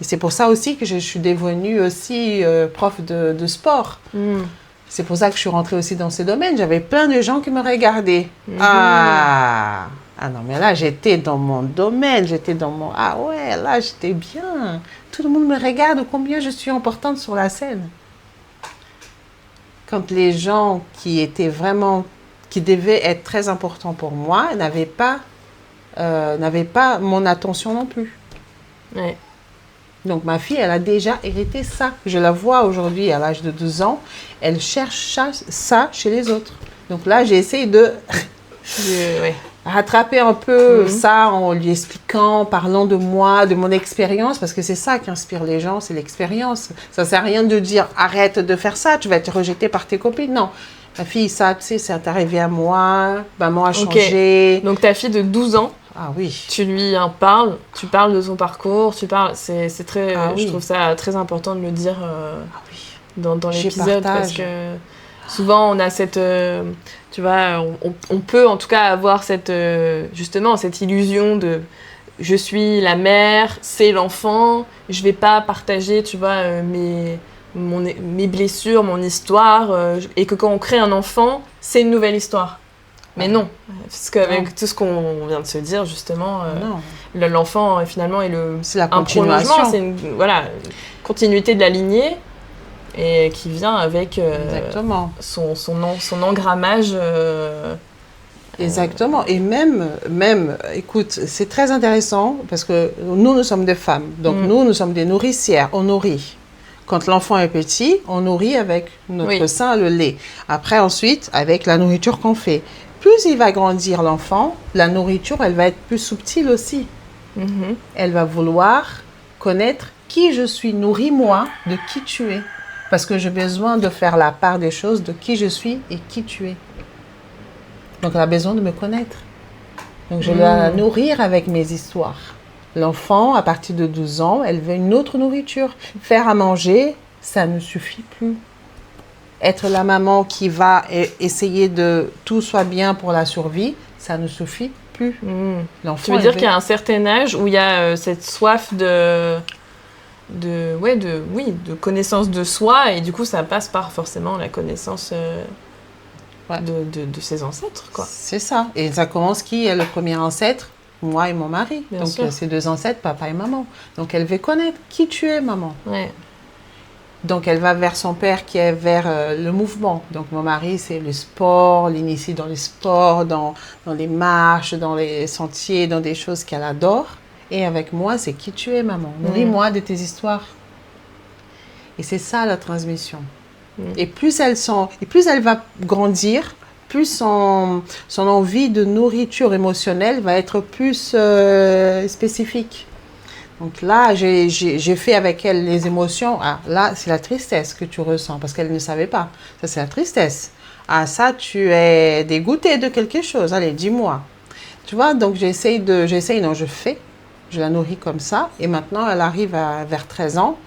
c'est pour ça aussi que je suis devenue aussi prof de sport. C'est pour ça que je suis rentrée aussi dans ce domaine. J'avais plein de gens qui me regardaient. Ah non, mais là, j'étais dans mon domaine. Ah ouais, là, j'étais bien. Tout le monde me regarde combien je suis importante sur la scène. Quand les gens qui devaient être très importants pour moi, n'avaient pas mon attention non plus. Ouais. Donc, ma fille, elle a déjà hérité ça. Je la vois aujourd'hui, à l'âge de 12 ans, elle cherche ça chez les autres. Donc là, j'ai essayé de rattraper un peu ça en lui expliquant, en parlant de moi, de mon expérience, parce que c'est ça qui inspire les gens, c'est l'expérience. Ça ne sert à rien de dire « arrête de faire ça, tu vas être rejetée par tes copines ». Non, ma fille, ça, tu sais, c'est arrivé à moi, maman a changé. Donc ta fille de 12 ans, ah oui. Tu lui en parles, tu parles de son parcours, c'est très, je trouve ça très important de le dire dans l'épisode parce que souvent on a cette, tu vois, on peut en tout cas avoir justement cette illusion de je suis la mère, c'est l'enfant, je vais pas partager, tu vois, mes blessures, mon histoire, et que quand on crée un enfant, c'est une nouvelle histoire. Mais non, parce qu'avec tout ce qu'on vient de se dire, justement, l'enfant, finalement, c'est la continuation. C'est une continuité de la lignée et qui vient avec son engrammage. Exactement. Et même, écoute, c'est très intéressant parce que nous sommes des femmes. Donc, nous sommes des nourricières. On nourrit. Quand l'enfant est petit, on nourrit avec notre sein, le lait. Après, ensuite, avec la nourriture qu'on fait. Plus il va grandir, l'enfant, la nourriture, elle va être plus subtile aussi. Elle va vouloir connaître qui je suis. Nourris-moi de qui tu es. Parce que j'ai besoin de faire la part des choses de qui je suis et qui tu es. Donc, elle a besoin de me connaître. Donc, je dois la nourrir avec mes histoires. L'enfant, à partir de 12 ans, elle veut une autre nourriture. Faire à manger, ça ne suffit plus. Être la maman qui va essayer de tout soit bien pour la survie, ça ne suffit plus. L'enfant, tu veux dire qu'il y a un certain âge où il y a cette soif de connaissance de soi et du coup ça passe par forcément la connaissance de ses ancêtres, quoi. C'est ça. Et ça commence qui est le premier ancêtre? Moi et mon mari. Bien Donc sûr. ces deux ancêtres, papa et maman. Donc elle veut connaître qui tu es, maman. Ouais. Donc, elle va vers son père qui est vers le mouvement. Donc, mon mari, c'est le sport, l'initie dans les sports, dans les marches, dans les sentiers, dans des choses qu'elle adore. Et avec moi, c'est qui tu es, maman. Nourris-moi de tes histoires. Et c'est ça, la transmission. Et plus elle va grandir, plus son envie de nourriture émotionnelle va être plus spécifique. Donc là, j'ai fait avec elle les émotions. Ah, là, c'est la tristesse que tu ressens parce qu'elle ne savait pas. Ça, c'est la tristesse. Ah, ça, tu es dégoûté de quelque chose. Allez, dis-moi. Tu vois, donc je fais. Je la nourris comme ça. Et maintenant, elle arrive vers 13 ans.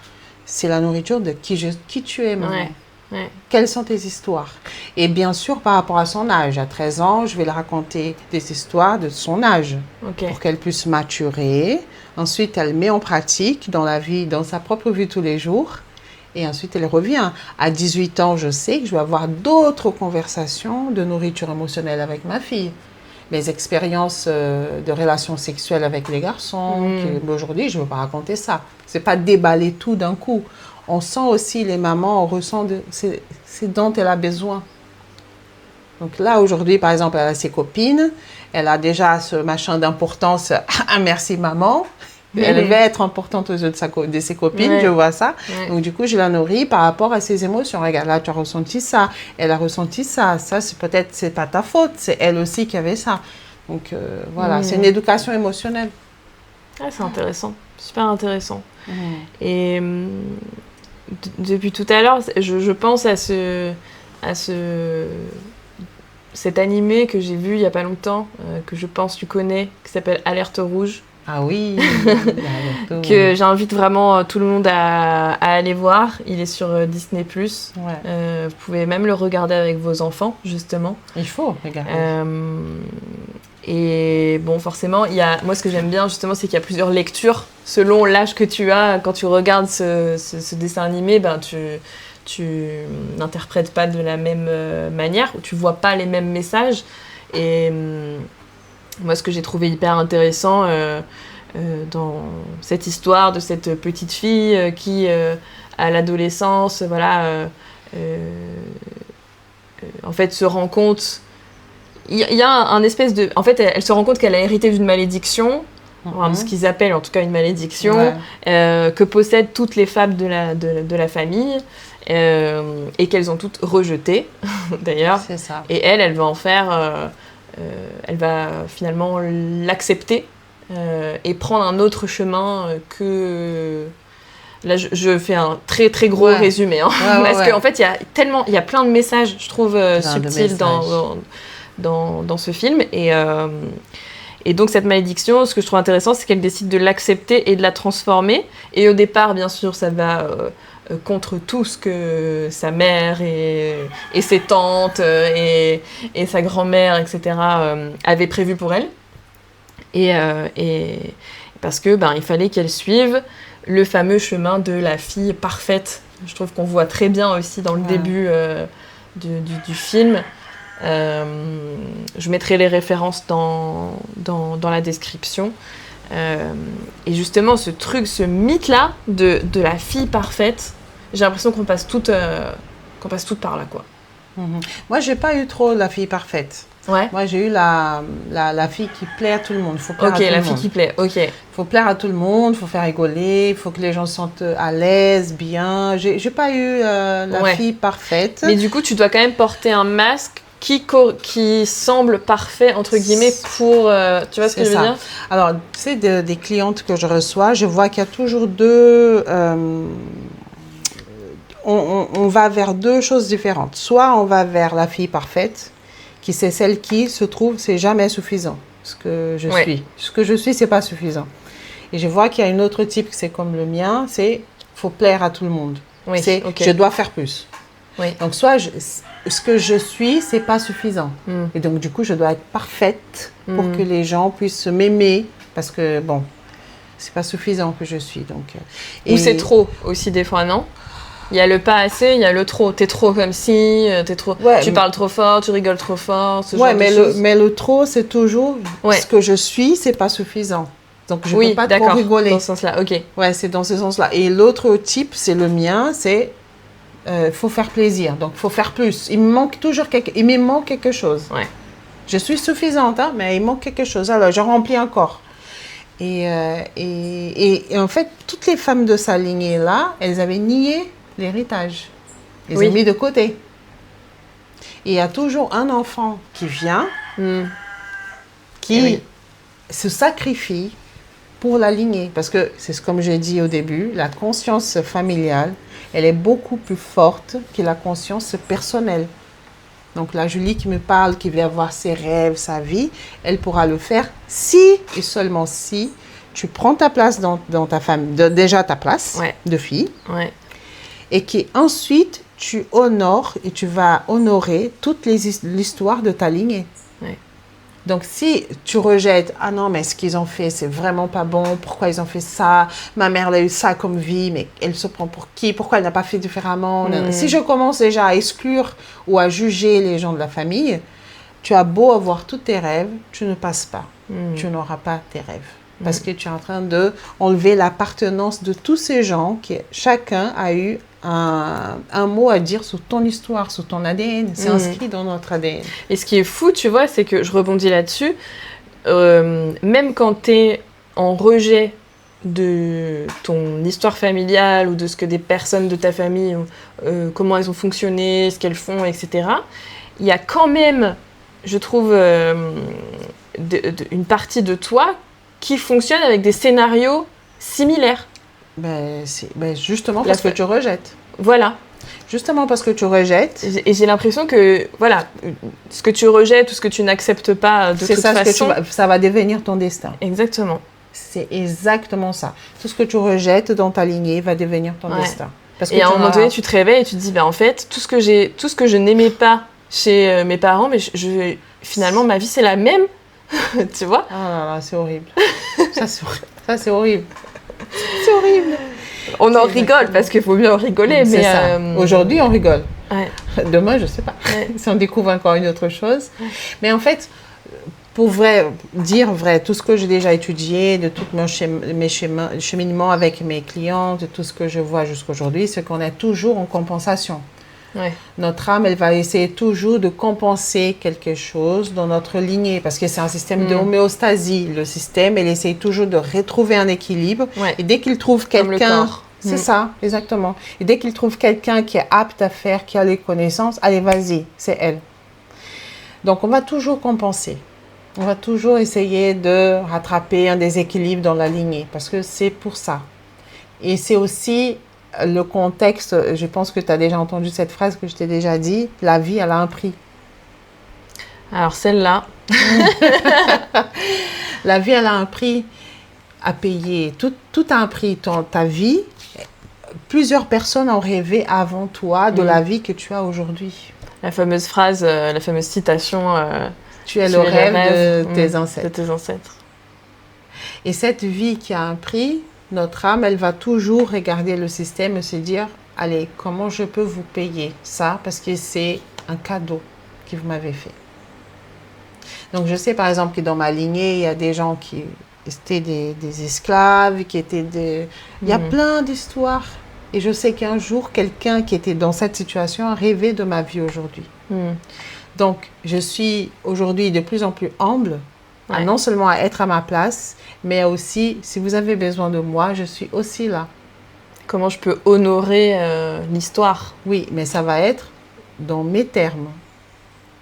C'est la nourriture de qui tu es, maman. Ouais. Quelles sont tes histoires? Et bien sûr, par rapport à son âge. À 13 ans, je vais lui raconter des histoires de son âge Ok. pour qu'elle puisse maturer. Ensuite, elle met en pratique dans la vie, dans sa propre vie tous les jours. Et ensuite, elle revient. À 18 ans, je sais que je vais avoir d'autres conversations de nourriture émotionnelle avec ma fille. Mes expériences de relations sexuelles avec les garçons. Mais aujourd'hui, je ne veux pas raconter ça. Ce n'est pas déballer tout d'un coup. On sent aussi, les mamans, on ressent ce dont elle a besoin. Donc là, aujourd'hui, par exemple, elle a ses copines. Elle a déjà ce machin d'importance. Ah, merci maman. Elle va être importante aux yeux de ses copines, je vois ça. Donc du coup, je la nourris par rapport à ses émotions. Regarde, là, tu as ressenti ça. Elle a ressenti ça. Ça, c'est peut-être, c'est pas ta faute. C'est elle aussi qui avait ça. Donc voilà, c'est une éducation émotionnelle. Ah, c'est intéressant. Super intéressant. Et depuis tout à l'heure, je pense à cet animé que j'ai vu il y a pas longtemps, que je pense tu connais, qui s'appelle Alerte Rouge. Ah oui. Que j'invite vraiment tout le monde à aller voir. Il est sur Disney+. Vous pouvez même le regarder avec vos enfants, justement. Il faut regarder. Et bon, forcément, moi, ce que j'aime bien, justement, c'est qu'il y a plusieurs lectures. Selon l'âge que tu as, quand tu regardes ce dessin animé, ben, tu n'interprètes pas de la même manière, ou tu vois pas les mêmes messages. Et moi, ce que j'ai trouvé hyper intéressant dans cette histoire de cette petite fille qui, à l'adolescence, voilà, en fait, se rend compte... Il y a un espèce de... En fait, elle se rend compte qu'elle a hérité d'une malédiction, enfin, ce qu'ils appellent en tout cas une malédiction, que possèdent toutes les femmes de la famille, et qu'elles ont toutes rejetées, d'ailleurs. C'est ça. Et elle va en faire... elle va finalement l'accepter et prendre un autre chemin que... Là, je fais un très très gros résumé, hein, parce qu'en fait, il y a plein de messages, je trouve, subtils dans ce film. Et donc, cette malédiction, ce que je trouve intéressant, c'est qu'elle décide de l'accepter et de la transformer. Et au départ, bien sûr, ça va... contre tout ce que sa mère et ses tantes et sa grand-mère, etc., avaient prévu pour elle. Et parce que il fallait qu'elle suive le fameux chemin de la fille parfaite. Je trouve qu'on voit très bien aussi dans le début du film. Je mettrai les références dans la description. Et justement, ce mythe-là de la fille parfaite, j'ai l'impression qu'on passe toutes par là, quoi. Moi, j'ai pas eu trop la fille parfaite. Ouais. Moi, j'ai eu la fille qui plaît à tout le monde. Faut plaire à tout le monde. Ok, la fille qui plaît, ok. Faut plaire à tout le monde, faut faire rigoler, faut que les gens se sentent à l'aise, bien. J'ai pas eu la fille parfaite. Mais du coup, tu dois quand même porter un masque qui semble parfait, entre guillemets, pour... tu vois ce que je veux dire? Alors, tu sais, des clientes que je reçois, je vois qu'il y a toujours deux... on va vers deux choses différentes. Soit on va vers la fille parfaite, qui c'est celle qui se trouve, c'est jamais suffisant. Ce que je suis, c'est pas suffisant. Et je vois qu'il y a une autre type, c'est comme le mien, c'est faut plaire à tout le monde. Oui, c'est je dois faire plus. Oui. Donc soit ce que je suis, c'est pas suffisant. Et donc du coup, je dois être parfaite pour que les gens puissent m'aimer, parce que bon, c'est pas suffisant que je suis. Donc ou c'est trop aussi des fois, non? Il y a le pas assez, il y a le trop. T'es trop comme si, tu parles trop fort, tu rigoles trop fort, ce genre de choses. Mais le trop, c'est toujours ce que je suis, c'est pas suffisant. Donc je peux pas trop rigoler. Dans ce sens-là, ok. Ouais, c'est dans ce sens-là. Et l'autre type, c'est le mien, c'est faut faire plaisir, donc faut faire plus. Il me manque quelque chose. Ouais. Je suis suffisante, hein, mais il manque quelque chose. Alors je remplis encore. Et en fait, toutes les femmes de sa lignée-là, elles avaient nié l'héritage. Elles ont mis de côté. Et il y a toujours un enfant qui vient, qui se sacrifie pour la lignée. Parce que, c'est comme j'ai dit au début, la conscience familiale, elle est beaucoup plus forte que la conscience personnelle. Donc la Julie qui me parle, qui veut avoir ses rêves, sa vie, elle pourra le faire si et seulement si tu prends ta place dans ta famille, déjà ta place Ouais. de fille, Ouais. et qu'ensuite tu honores et tu vas honorer toute l'histoire de ta lignée. Ouais. Donc si tu rejettes, ah non, mais ce qu'ils ont fait, c'est vraiment pas bon, pourquoi ils ont fait ça, ma mère elle a eu ça comme vie, mais elle se prend pour qui, pourquoi elle n'a pas fait différemment. Si je commence déjà à exclure ou à juger les gens de la famille, tu as beau avoir tous tes rêves, tu ne passes pas, tu n'auras pas tes rêves. Parce que tu es en train d'enlever l'appartenance de tous ces gens qui, chacun a eu un mot à dire sur ton histoire, sur ton ADN. C'est inscrit dans notre ADN. Et ce qui est fou, tu vois, c'est que je rebondis là-dessus. Même quand tu es en rejet de ton histoire familiale ou de ce que des personnes de ta famille, comment elles ont fonctionné, ce qu'elles font, etc., il y a quand même, je trouve, une partie de toi qui fonctionne avec des scénarios similaires. Justement parce que tu rejettes. Voilà. Justement parce que tu rejettes. Et j'ai l'impression que, voilà, ce que tu rejettes ou ce que tu n'acceptes pas de toute façon... ça va devenir ton destin. Exactement. C'est exactement ça. Tout ce que tu rejettes dans ta lignée va devenir ton destin. Parce que et à un moment donné, tu te réveilles et tu te dis, en fait, tout ce que je n'aimais pas chez mes parents, mais finalement, ma vie, c'est la même. Tu vois? Ah là là, c'est horrible. Ça, c'est horrible. C'est horrible. On en rigole parce qu'il faut mieux en rigoler. C'est mais ça. Aujourd'hui, on rigole. Ouais. Demain, je ne sais pas. Ouais. Si on découvre encore une autre chose. Ouais. Mais en fait, pour dire vrai, tout ce que j'ai déjà étudié, de tout mes cheminements avec mes clients, de tout ce que je vois jusqu'à aujourd'hui, c'est qu'on est toujours en compensation. Ouais. Notre âme, elle va essayer toujours de compenser quelque chose dans notre lignée parce que c'est un système de homéostasie. Le système, il essaye toujours de retrouver un équilibre. Ouais. Et dès qu'il trouve Comme le quelqu'un... corps. C'est ça, exactement. Et dès qu'il trouve quelqu'un qui est apte à faire, qui a les connaissances, allez, vas-y, c'est elle. Donc, on va toujours compenser. On va toujours essayer de rattraper un déséquilibre dans la lignée parce que c'est pour ça. Et c'est aussi... le contexte, je pense que tu as déjà entendu cette phrase que je t'ai déjà dit, la vie, elle a un prix. Alors celle-là. La vie, elle a un prix à payer. Tout a un prix. Ta vie, plusieurs personnes ont rêvé avant toi de la vie que tu as aujourd'hui. La fameuse phrase, la fameuse citation. Tu es le rêve de tes ancêtres. De tes ancêtres. Et cette vie qui a un prix, notre âme, elle va toujours regarder le système et se dire, allez, comment je peux vous payer ça? Parce que c'est un cadeau que vous m'avez fait. Donc, je sais par exemple que dans ma lignée, il y a des gens qui étaient des esclaves, qui étaient des... Il y a plein d'histoires. Et je sais qu'un jour, quelqu'un qui était dans cette situation a rêvé de ma vie aujourd'hui. Donc, je suis aujourd'hui de plus en plus humble, non seulement à être à ma place, mais aussi, si vous avez besoin de moi, je suis aussi là. Comment je peux honorer l'histoire? Oui, mais ça va être dans mes termes.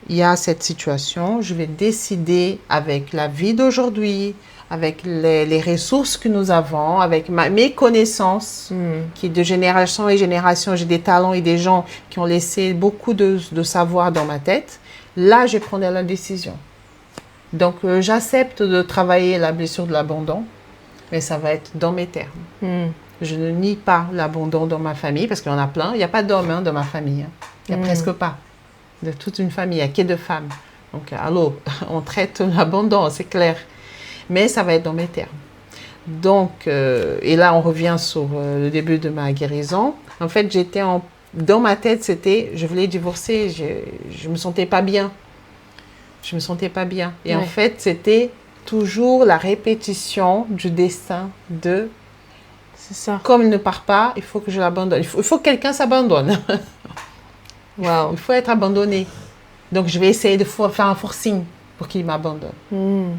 Il y a cette situation, je vais décider avec la vie d'aujourd'hui, avec les ressources que nous avons, avec mes connaissances, qui de génération en génération, j'ai des talents et des gens qui ont laissé beaucoup de savoir dans ma tête. Là, je prendrai la décision. Donc, j'accepte de travailler la blessure de l'abandon, mais ça va être dans mes termes. Je ne nie pas l'abandon dans ma famille, parce qu'il y en a plein. Il n'y a pas d'hommes dans ma famille. Il n'y a presque pas. De toute une famille, il n'y a que de femmes. Donc, allô, on traite l'abandon, c'est clair. Mais ça va être dans mes termes. Donc, et là, on revient sur le début de ma guérison. En fait, dans ma tête, c'était, je voulais divorcer, je ne me sentais pas bien. Je me sentais pas bien. Et en fait, c'était toujours la répétition du destin de... C'est ça. Comme il ne part pas, il faut que je l'abandonne. Il faut que quelqu'un s'abandonne. Wow. Il faut être abandonné. Donc, je vais essayer de faire un forcing pour qu'il m'abandonne.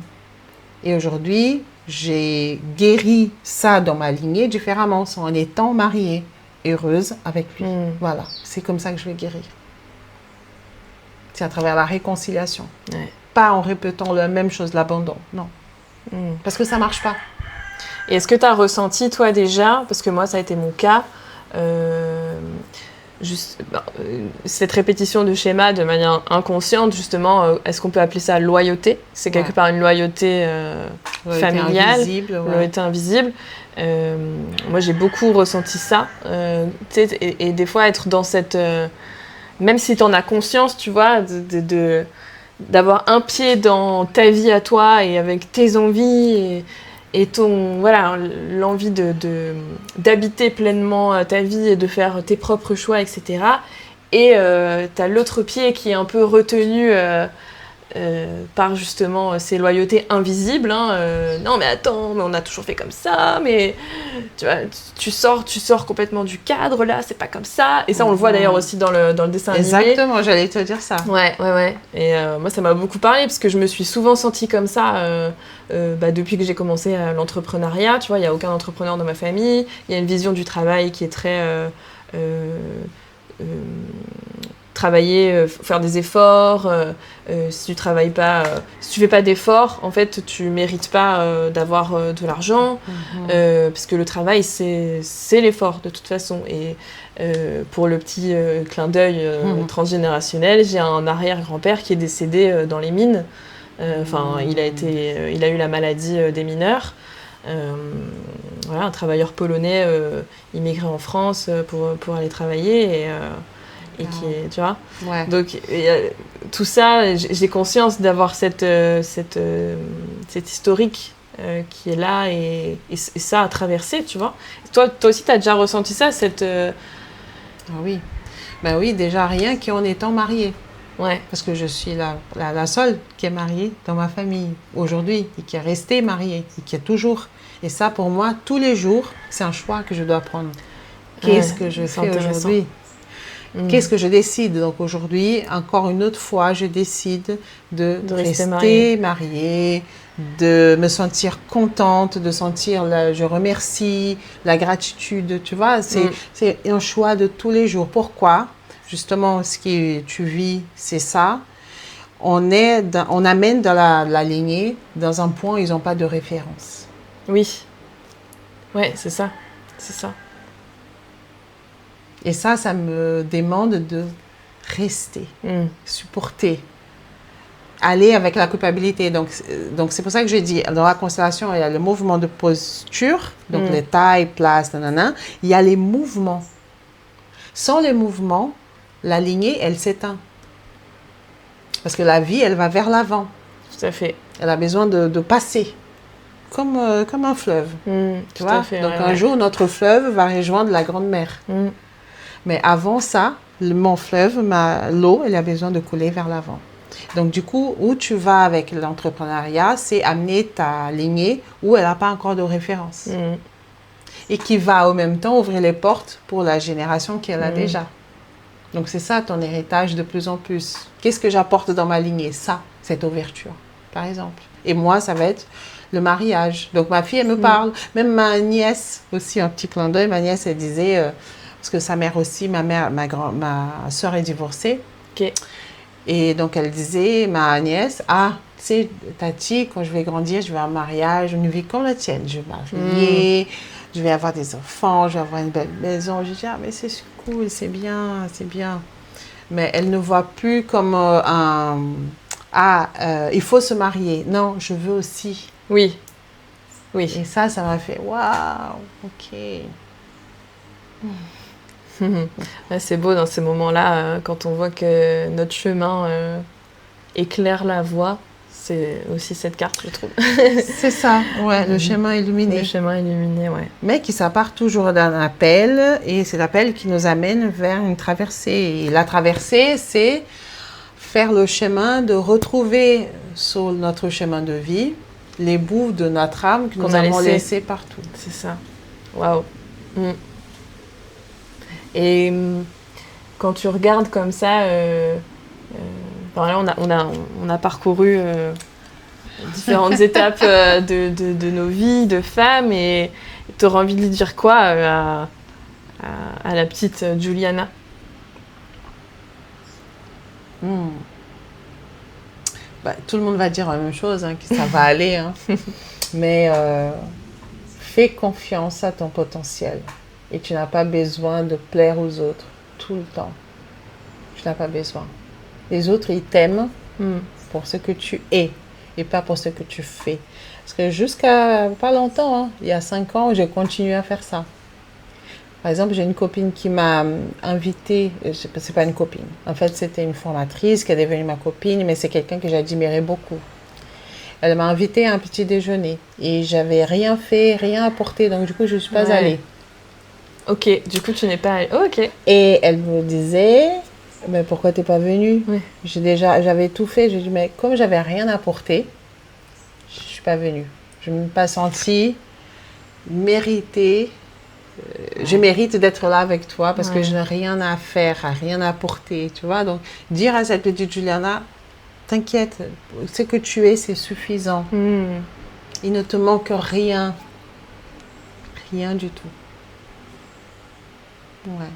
Et aujourd'hui, j'ai guéri ça dans ma lignée différemment, en étant mariée, heureuse avec lui. Voilà, c'est comme ça que je vais guérir. C'est à travers la réconciliation. Pas en répétant la même chose, l'abandon, non. Parce que ça ne marche pas. Et est-ce que tu as ressenti, toi, déjà, parce que moi, ça a été mon cas, cette répétition de schéma de manière inconsciente, justement, est-ce qu'on peut appeler ça loyauté? C'est quelque part une loyauté familiale, loyauté invisible. Moi, j'ai beaucoup ressenti ça. Et des fois, être dans cette... même si tu en as conscience, tu vois, d'avoir un pied dans ta vie à toi et avec tes envies et l'envie d'habiter pleinement ta vie et de faire tes propres choix, etc. Et t'as l'autre pied qui est un peu retenu par justement ces loyautés invisibles. Non mais attends, mais on a toujours fait comme ça, mais tu vois, tu sors complètement du cadre là, c'est pas comme ça. Et ça on le voit d'ailleurs aussi dans le dessin animé. Exactement, j'allais te dire ça. Ouais. Et moi ça m'a beaucoup parlé parce que je me suis souvent sentie comme ça depuis que j'ai commencé l'entrepreneuriat. Tu vois, il y a aucun entrepreneur dans ma famille. Il y a une vision du travail qui est très travailler, faire des efforts. Si tu travailles pas, si tu fais pas d'efforts, en fait, tu mérites pas d'avoir de l'argent, parce que le travail, c'est l'effort de toute façon. Et pour le petit clin d'œil transgénérationnel, j'ai un arrière-grand-père qui est décédé dans les mines. Il a eu la maladie des mineurs. Un travailleur polonais immigré en France pour aller travailler et qui est, tu vois. Ouais. Donc tout ça, j'ai conscience d'avoir cette historique qui est là et ça à traverser, tu vois. Toi aussi, tu as déjà ressenti ça, Oui. Ben oui, déjà rien qu'en étant mariée. Ouais. Parce que je suis la seule qui est mariée dans ma famille aujourd'hui et qui est restée mariée et qui est toujours. Et ça, pour moi, tous les jours, c'est un choix que je dois prendre. Qu'est-ce que je fais aujourd'hui ? Qu'est-ce que je décide? Donc aujourd'hui, encore une autre fois, je décide de rester mariée, de me sentir contente, de sentir, je remercie, la gratitude, tu vois. C'est un choix de tous les jours. Pourquoi? Justement, ce que tu vis, c'est ça. On amène dans la lignée, dans un point où ils n'ont pas de référence. Oui. Ouais, c'est ça. C'est ça. Et ça me demande de rester, supporter, aller avec la culpabilité. Donc c'est pour ça que je dis, dans la constellation, il y a le mouvement de posture, donc les tailles, places, nanana. Il y a les mouvements. Sans les mouvements, la lignée, elle s'éteint. Parce que la vie, elle va vers l'avant. Tout à fait. Elle a besoin de passer. Comme un fleuve. Tu vois? Donc un jour, notre fleuve va rejoindre la grande mer. Mais avant ça, mon fleuve, l'eau, elle a besoin de couler vers l'avant. Donc du coup, où tu vas avec l'entrepreneuriat, c'est amener ta lignée où elle n'a pas encore de référence. Et qui va en même temps ouvrir les portes pour la génération qu'elle a déjà. Donc c'est ça ton héritage de plus en plus. Qu'est-ce que j'apporte dans ma lignée? Ça, cette ouverture, par exemple. Et moi, ça va être le mariage. Donc ma fille, elle me parle. Même ma nièce, aussi un petit clin d'œil, ma nièce, elle disait... parce que sa mère aussi, ma soeur est divorcée. Okay. Et donc, elle disait, ma nièce, tu sais, Tati, quand je vais grandir, je vais avoir un mariage, une vie comme la tienne. Je vais marier, je vais avoir des enfants, je vais avoir une belle maison. Je dis, mais c'est cool, c'est bien, c'est bien. Mais elle ne voit plus comme il faut se marier. Non, je veux aussi. Oui. Oui. Et ça m'a fait, waouh, ok. C'est beau dans ces moments-là, quand on voit que notre chemin éclaire la voie. C'est aussi cette carte, je trouve. C'est ça, ouais, le chemin illuminé. Le chemin illuminé, ouais. Mais qui ça part toujours d'un appel, et c'est l'appel qui nous amène vers une traversée. Et la traversée, c'est faire le chemin de retrouver sur notre chemin de vie les bouts de notre âme que nous avons laissés partout. C'est ça. Waouh. Et quand tu regardes comme ça, là on a parcouru différentes étapes de nos vies de femmes, et tu aurais envie de lui dire quoi à la petite Juliana? Tout le monde va dire la même chose, que ça va aller. Mais fais confiance à ton potentiel. Et tu n'as pas besoin de plaire aux autres. tout le temps. Tu n'as pas besoin. Les autres, ils t'aiment Mm. pour ce que tu es et pas pour ce que tu fais. Parce que jusqu'à pas longtemps, hein, il y a 5 ans, j'ai continué à faire ça. Par exemple, j'ai une copine qui m'a invitée, c'est pas une copine, en fait c'était une formatrice qui est devenue ma copine, mais c'est quelqu'un que j'admirais beaucoup. Elle m'a invitée à un petit déjeuner et j'avais rien fait, rien apporté, donc du coup je ne suis pas Ouais. allée. Ok, du coup tu n'es pas allée. Oh, ok. Et elle me disait, mais pourquoi t'es pas venue? Ouais. J'avais tout fait, j'ai dit, mais comme j'avais rien apporté, je suis pas venue. Je ne me suis pas sentie méritée. Je mérite d'être là avec toi parce que Ouais. je n'ai rien à faire, rien à apporter, tu vois. Donc, dire à cette petite Juliana, t'inquiète, ce que tu es, c'est suffisant. Mm. Il ne te manque rien. Rien du tout. Ouais.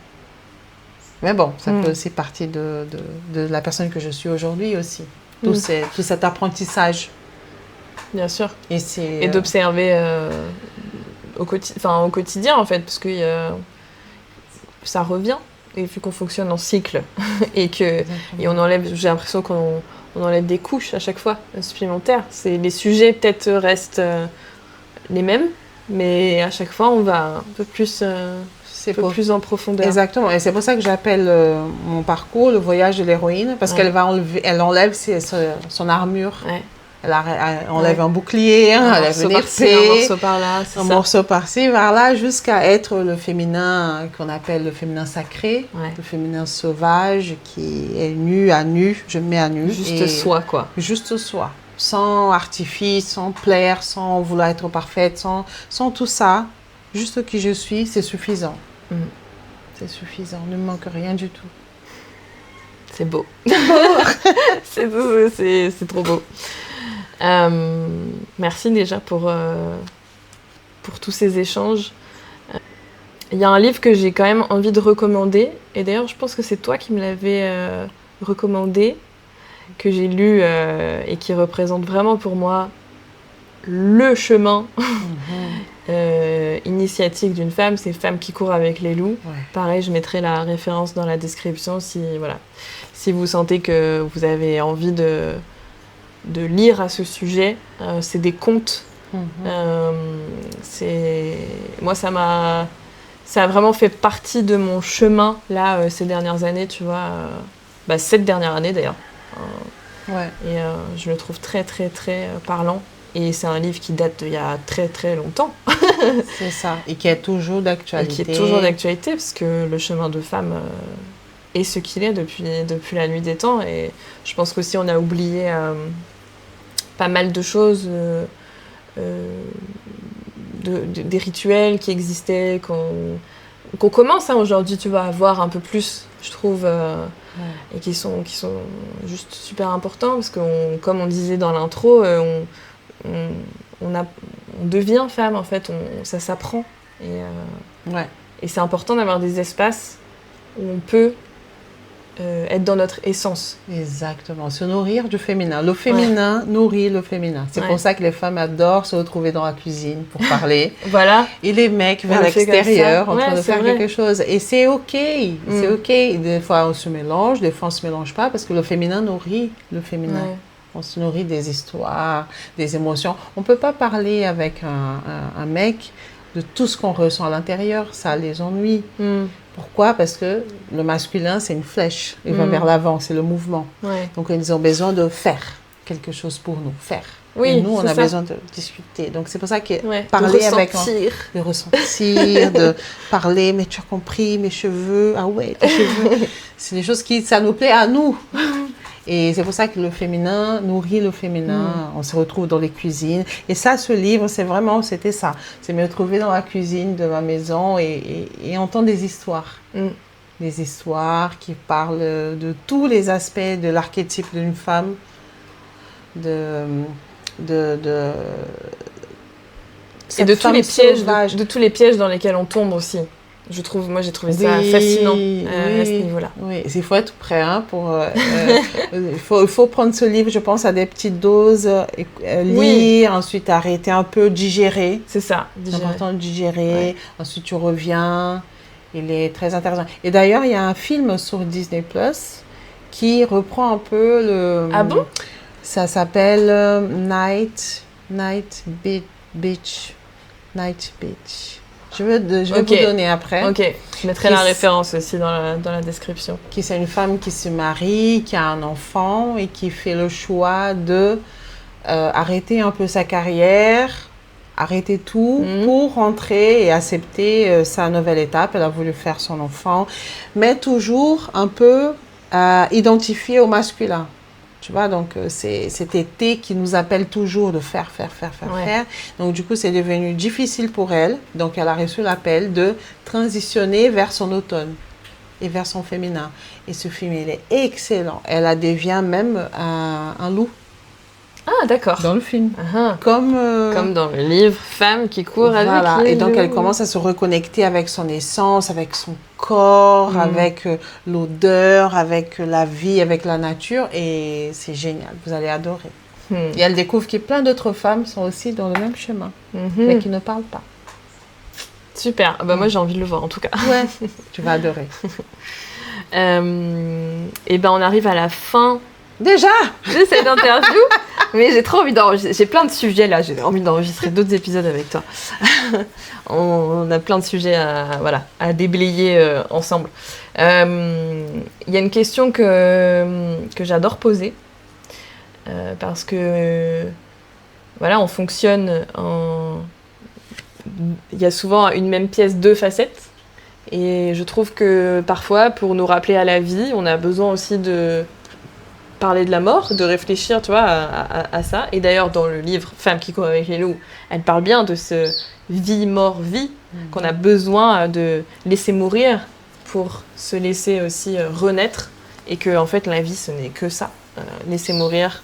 Mais bon, ça fait aussi partie de la personne que je suis aujourd'hui aussi. Tout cet apprentissage. Bien sûr. Et c'est... Et d'observer au quotidien, en fait, parce que ça revient. Et vu qu'on fonctionne en cycle, et on enlève, j'ai l'impression qu'on enlève des couches à chaque fois supplémentaires. Les sujets peut-être restent les mêmes, mais à chaque fois on va un peu plus en profondeur. Exactement, et c'est pour ça que j'appelle mon parcours le voyage de l'héroïne, parce qu'elle enlève son armure. Ouais. Elle enlève un bouclier, Un elle morceau enlève une par-ci, épée, un morceau par-là, c'est un ça. morceau par-ci, par-là, jusqu'à être le féminin qu'on appelle le féminin sacré, Ouais. le féminin sauvage qui est nu à nu, je me mets à nu. Juste soi, quoi. Juste soi, sans artifice, sans plaire, sans vouloir être parfaite, sans tout ça, juste qui je suis, c'est suffisant. Mm. C'est suffisant, ne me manque rien du tout. C'est beau. c'est trop beau. Merci déjà pour tous ces échanges. Il y a un livre que j'ai quand même envie de recommander, et d'ailleurs je pense que c'est toi qui me l'avais recommandé, que j'ai lu et qui représente vraiment pour moi le chemin initiatique d'une femme, c'est Femme qui court avec les loups. Ouais. Pareil, je mettrai la référence dans la description si vous sentez que vous avez envie de lire à ce sujet. C'est des contes. Moi, ça a vraiment fait partie de mon chemin là ces dernières années, tu vois. Cette dernière année d'ailleurs. Ouais. Et je le trouve très très très parlant. Et c'est un livre qui date d'il y a très très longtemps. C'est ça. Et qui est toujours d'actualité. Et qui est toujours d'actualité, parce que le chemin de femme est ce qu'il est depuis la nuit des temps. Et je pense qu'aussi on a oublié pas mal de choses, des rituels qui existaient, qu'on commence aujourd'hui, tu vois, à voir un peu plus, je trouve, et qui sont juste super importants, parce que comme on disait dans l'intro, on devient femme, en fait, ça s'apprend. Et c'est important d'avoir des espaces où on peut être dans notre essence. Exactement, se nourrir du féminin. Le féminin nourrit le féminin. C'est pour ça que les femmes adorent se retrouver dans la cuisine pour parler. Voilà. Et les mecs vers On le fait l'extérieur comme en ça. train de faire vrai. quelque chose. Et c'est OK. C'est OK. Des fois, on se mélange, des fois, on ne se mélange pas parce que le féminin nourrit le féminin. Ouais. On se nourrit des histoires, des émotions. On ne peut pas parler avec un mec de tout ce qu'on ressent à l'intérieur. Ça les ennuie. Pourquoi? Parce que le masculin, c'est une flèche. Il va vers l'avant, c'est le mouvement. Ouais. Donc, ils ont besoin de faire quelque chose pour nous. Faire. Oui, et nous, on c'est a ça. besoin de discuter. Donc, c'est pour ça que Ouais. parler De avec... ressentir. De ressentir, de parler, mais tu as compris, mes cheveux, ah ouais, tes cheveux. C'est des choses ça nous plaît à nous. Et c'est pour ça que le féminin nourrit le féminin. On se retrouve dans les cuisines. Et ça, ce livre, c'était ça. C'est me retrouver dans la cuisine de ma maison et entendre des histoires. Des histoires qui parlent de tous les aspects de l'archétype d'une femme, et de tous les pièges dans lesquels on tombe aussi. Moi, j'ai trouvé ça fascinant à ce niveau-là. Oui, il faut être prêt il faut prendre ce livre, je pense, à des petites doses, lire, ensuite arrêter un peu, digérer. C'est ça, C'est important de digérer. Ouais. Ensuite, tu reviens Il est très intéressant. Et d'ailleurs, il y a un film sur Disney+ qui reprend un peu le... Ah bon? Ça s'appelle Night Beach. Je vais Ok. vous donner après. Ok, je mettrai Qui la s- référence aussi dans la description. C'est une femme qui se marie, qui a un enfant et qui fait le choix de arrêter un peu sa carrière, arrêter tout pour rentrer et accepter sa nouvelle étape. Elle a voulu faire son enfant, mais toujours un peu identifiée au masculin. Tu vois, donc c'est cet été qui nous appelle toujours de faire. Ouais. Donc du coup, c'est devenu difficile pour elle. Donc elle a reçu l'appel de transitionner vers son automne et vers son féminin. Et ce film, il est excellent. Elle devient même un loup Ah, d'accord. dans le film. Ah, Comme comme dans le livre Femme qui court voilà. avec les Et donc elle loups. commence à se reconnecter avec son essence, avec son corps, avec l'odeur, avec la vie, avec la nature. Et c'est génial. Vous allez adorer. Et elle découvre que plein d'autres femmes sont aussi dans le même chemin, mais qui ne parlent pas. Super. Bah, moi, j'ai envie de le voir, en tout cas. Ouais, tu vas adorer. Et ben, on arrive à la fin Déjà de cette interview. Mais j'ai trop envie d'enregistrer. J'ai plein de sujets là. J'ai envie d'enregistrer d'autres épisodes avec toi. On a plein de sujets à déblayer ensemble. Il y a une question que j'adore poser. Parce que on fonctionne en... Il y a souvent une même pièce, deux facettes. Et je trouve que parfois, pour nous rappeler à la vie, on a besoin aussi de parler de la mort, de réfléchir, tu vois, à ça. Et d'ailleurs, dans le livre Femme qui court avec les loups, elle parle bien de ce vie, mort, vie, qu'on a besoin de laisser mourir pour se laisser aussi renaître. Et que, en fait, la vie, ce n'est que ça. Laisser mourir,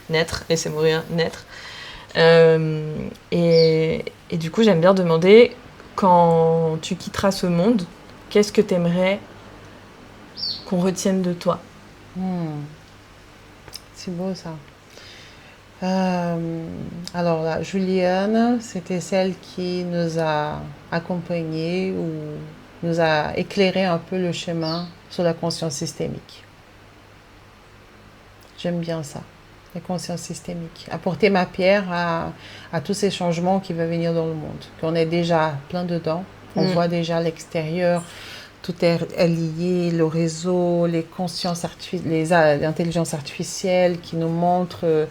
naître, laisser mourir, naître. Et du coup, j'aime bien demander, quand tu quitteras ce monde, qu'est-ce que tu aimerais qu'on retienne de toi? C'est beau ça. Alors là, Juliane, c'était celle qui nous a accompagnés ou nous a éclairé un peu le chemin sur la conscience systémique. J'aime bien ça, la conscience systémique. Apporter ma pierre à tous ces changements qui vont venir dans le monde. Qu'on est déjà plein dedans, on voit déjà l'extérieur. Tout est lié, le réseau, les intelligences artificielles qui nous montrent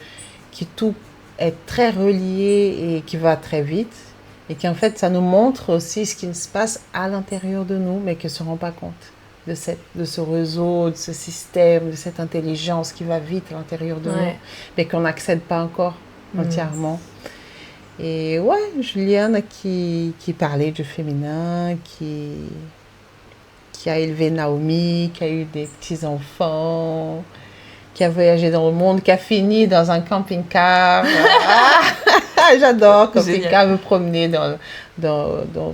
que tout est très relié et qui va très vite. Et qu'en fait, ça nous montre aussi ce qui se passe à l'intérieur de nous, mais qu'on ne se rend pas compte de ce réseau, de ce système, de cette intelligence qui va vite à l'intérieur de nous, mais qu'on n'accède pas encore entièrement. Et ouais, Juliane qui parlait du féminin, qui a élevé Naomi, qui a eu des petits-enfants, qui a voyagé dans le monde, qui a fini dans un camping-car. J'adore camping-car, me promener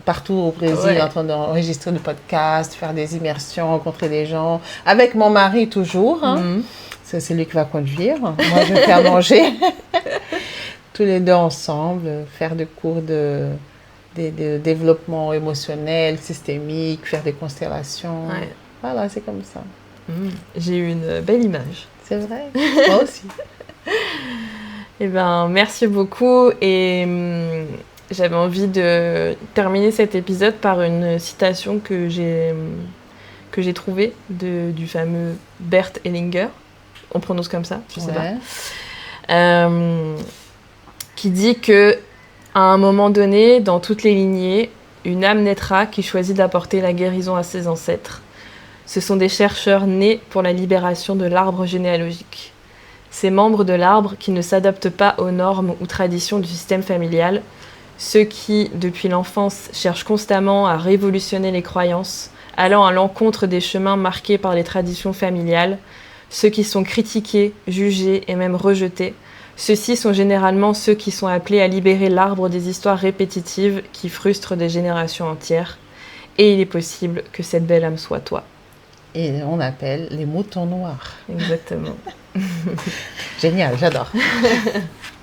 partout au Brésil, en train d'enregistrer des podcasts, faire des immersions, rencontrer des gens. Avec mon mari toujours. C'est lui qui va conduire. Moi, je vais faire manger. Tous les deux ensemble, faire des cours de développement émotionnel, systémique, faire des constellations. Voilà, c'est comme ça. J'ai eu une belle image. C'est vrai, moi aussi. Eh ben, merci beaucoup. Et j'avais envie de terminer cet épisode par une citation que j'ai trouvée du fameux Bert Hellinger. On prononce comme ça, je sais pas. Qui dit que à un moment donné, dans toutes les lignées, une âme naîtra qui choisit d'apporter la guérison à ses ancêtres. Ce sont des chercheurs nés pour la libération de l'arbre généalogique. Ces membres de l'arbre qui ne s'adaptent pas aux normes ou traditions du système familial, ceux qui, depuis l'enfance, cherchent constamment à révolutionner les croyances, allant à l'encontre des chemins marqués par les traditions familiales, ceux qui sont critiqués, jugés et même rejetés. Ceux-ci sont généralement ceux qui sont appelés à libérer l'arbre des histoires répétitives qui frustrent des générations entières. Et il est possible que cette belle âme soit toi. Et on appelle les moutons noirs. Exactement. Génial, j'adore.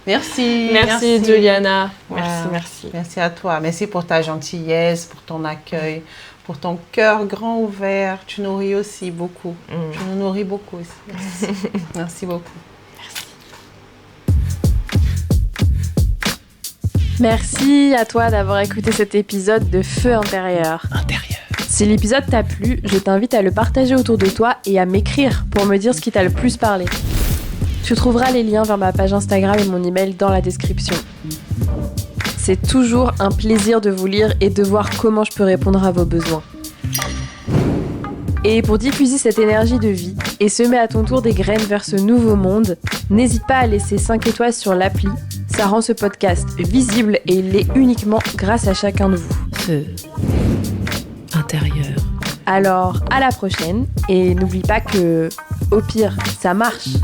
Merci. Merci Juliana. Wow. Merci. Merci à toi. Merci pour ta gentillesse, pour ton accueil, pour ton cœur grand ouvert. Tu nourris aussi beaucoup. Tu nous nourris beaucoup aussi. Merci, merci beaucoup. Merci à toi d'avoir écouté cet épisode de Feu intérieur. Si l'épisode t'a plu, je t'invite à le partager autour de toi et à m'écrire pour me dire ce qui t'a le plus parlé. Tu trouveras les liens vers ma page Instagram et mon email dans la description. C'est toujours un plaisir de vous lire et de voir comment je peux répondre à vos besoins. Et pour diffuser cette énergie de vie et semer à ton tour des graines vers ce nouveau monde, n'hésite pas à laisser 5 étoiles sur l'appli. Ça rend ce podcast visible et il l'est uniquement grâce à chacun de vous. Feu intérieur. Alors, à la prochaine et n'oublie pas que, au pire, ça marche.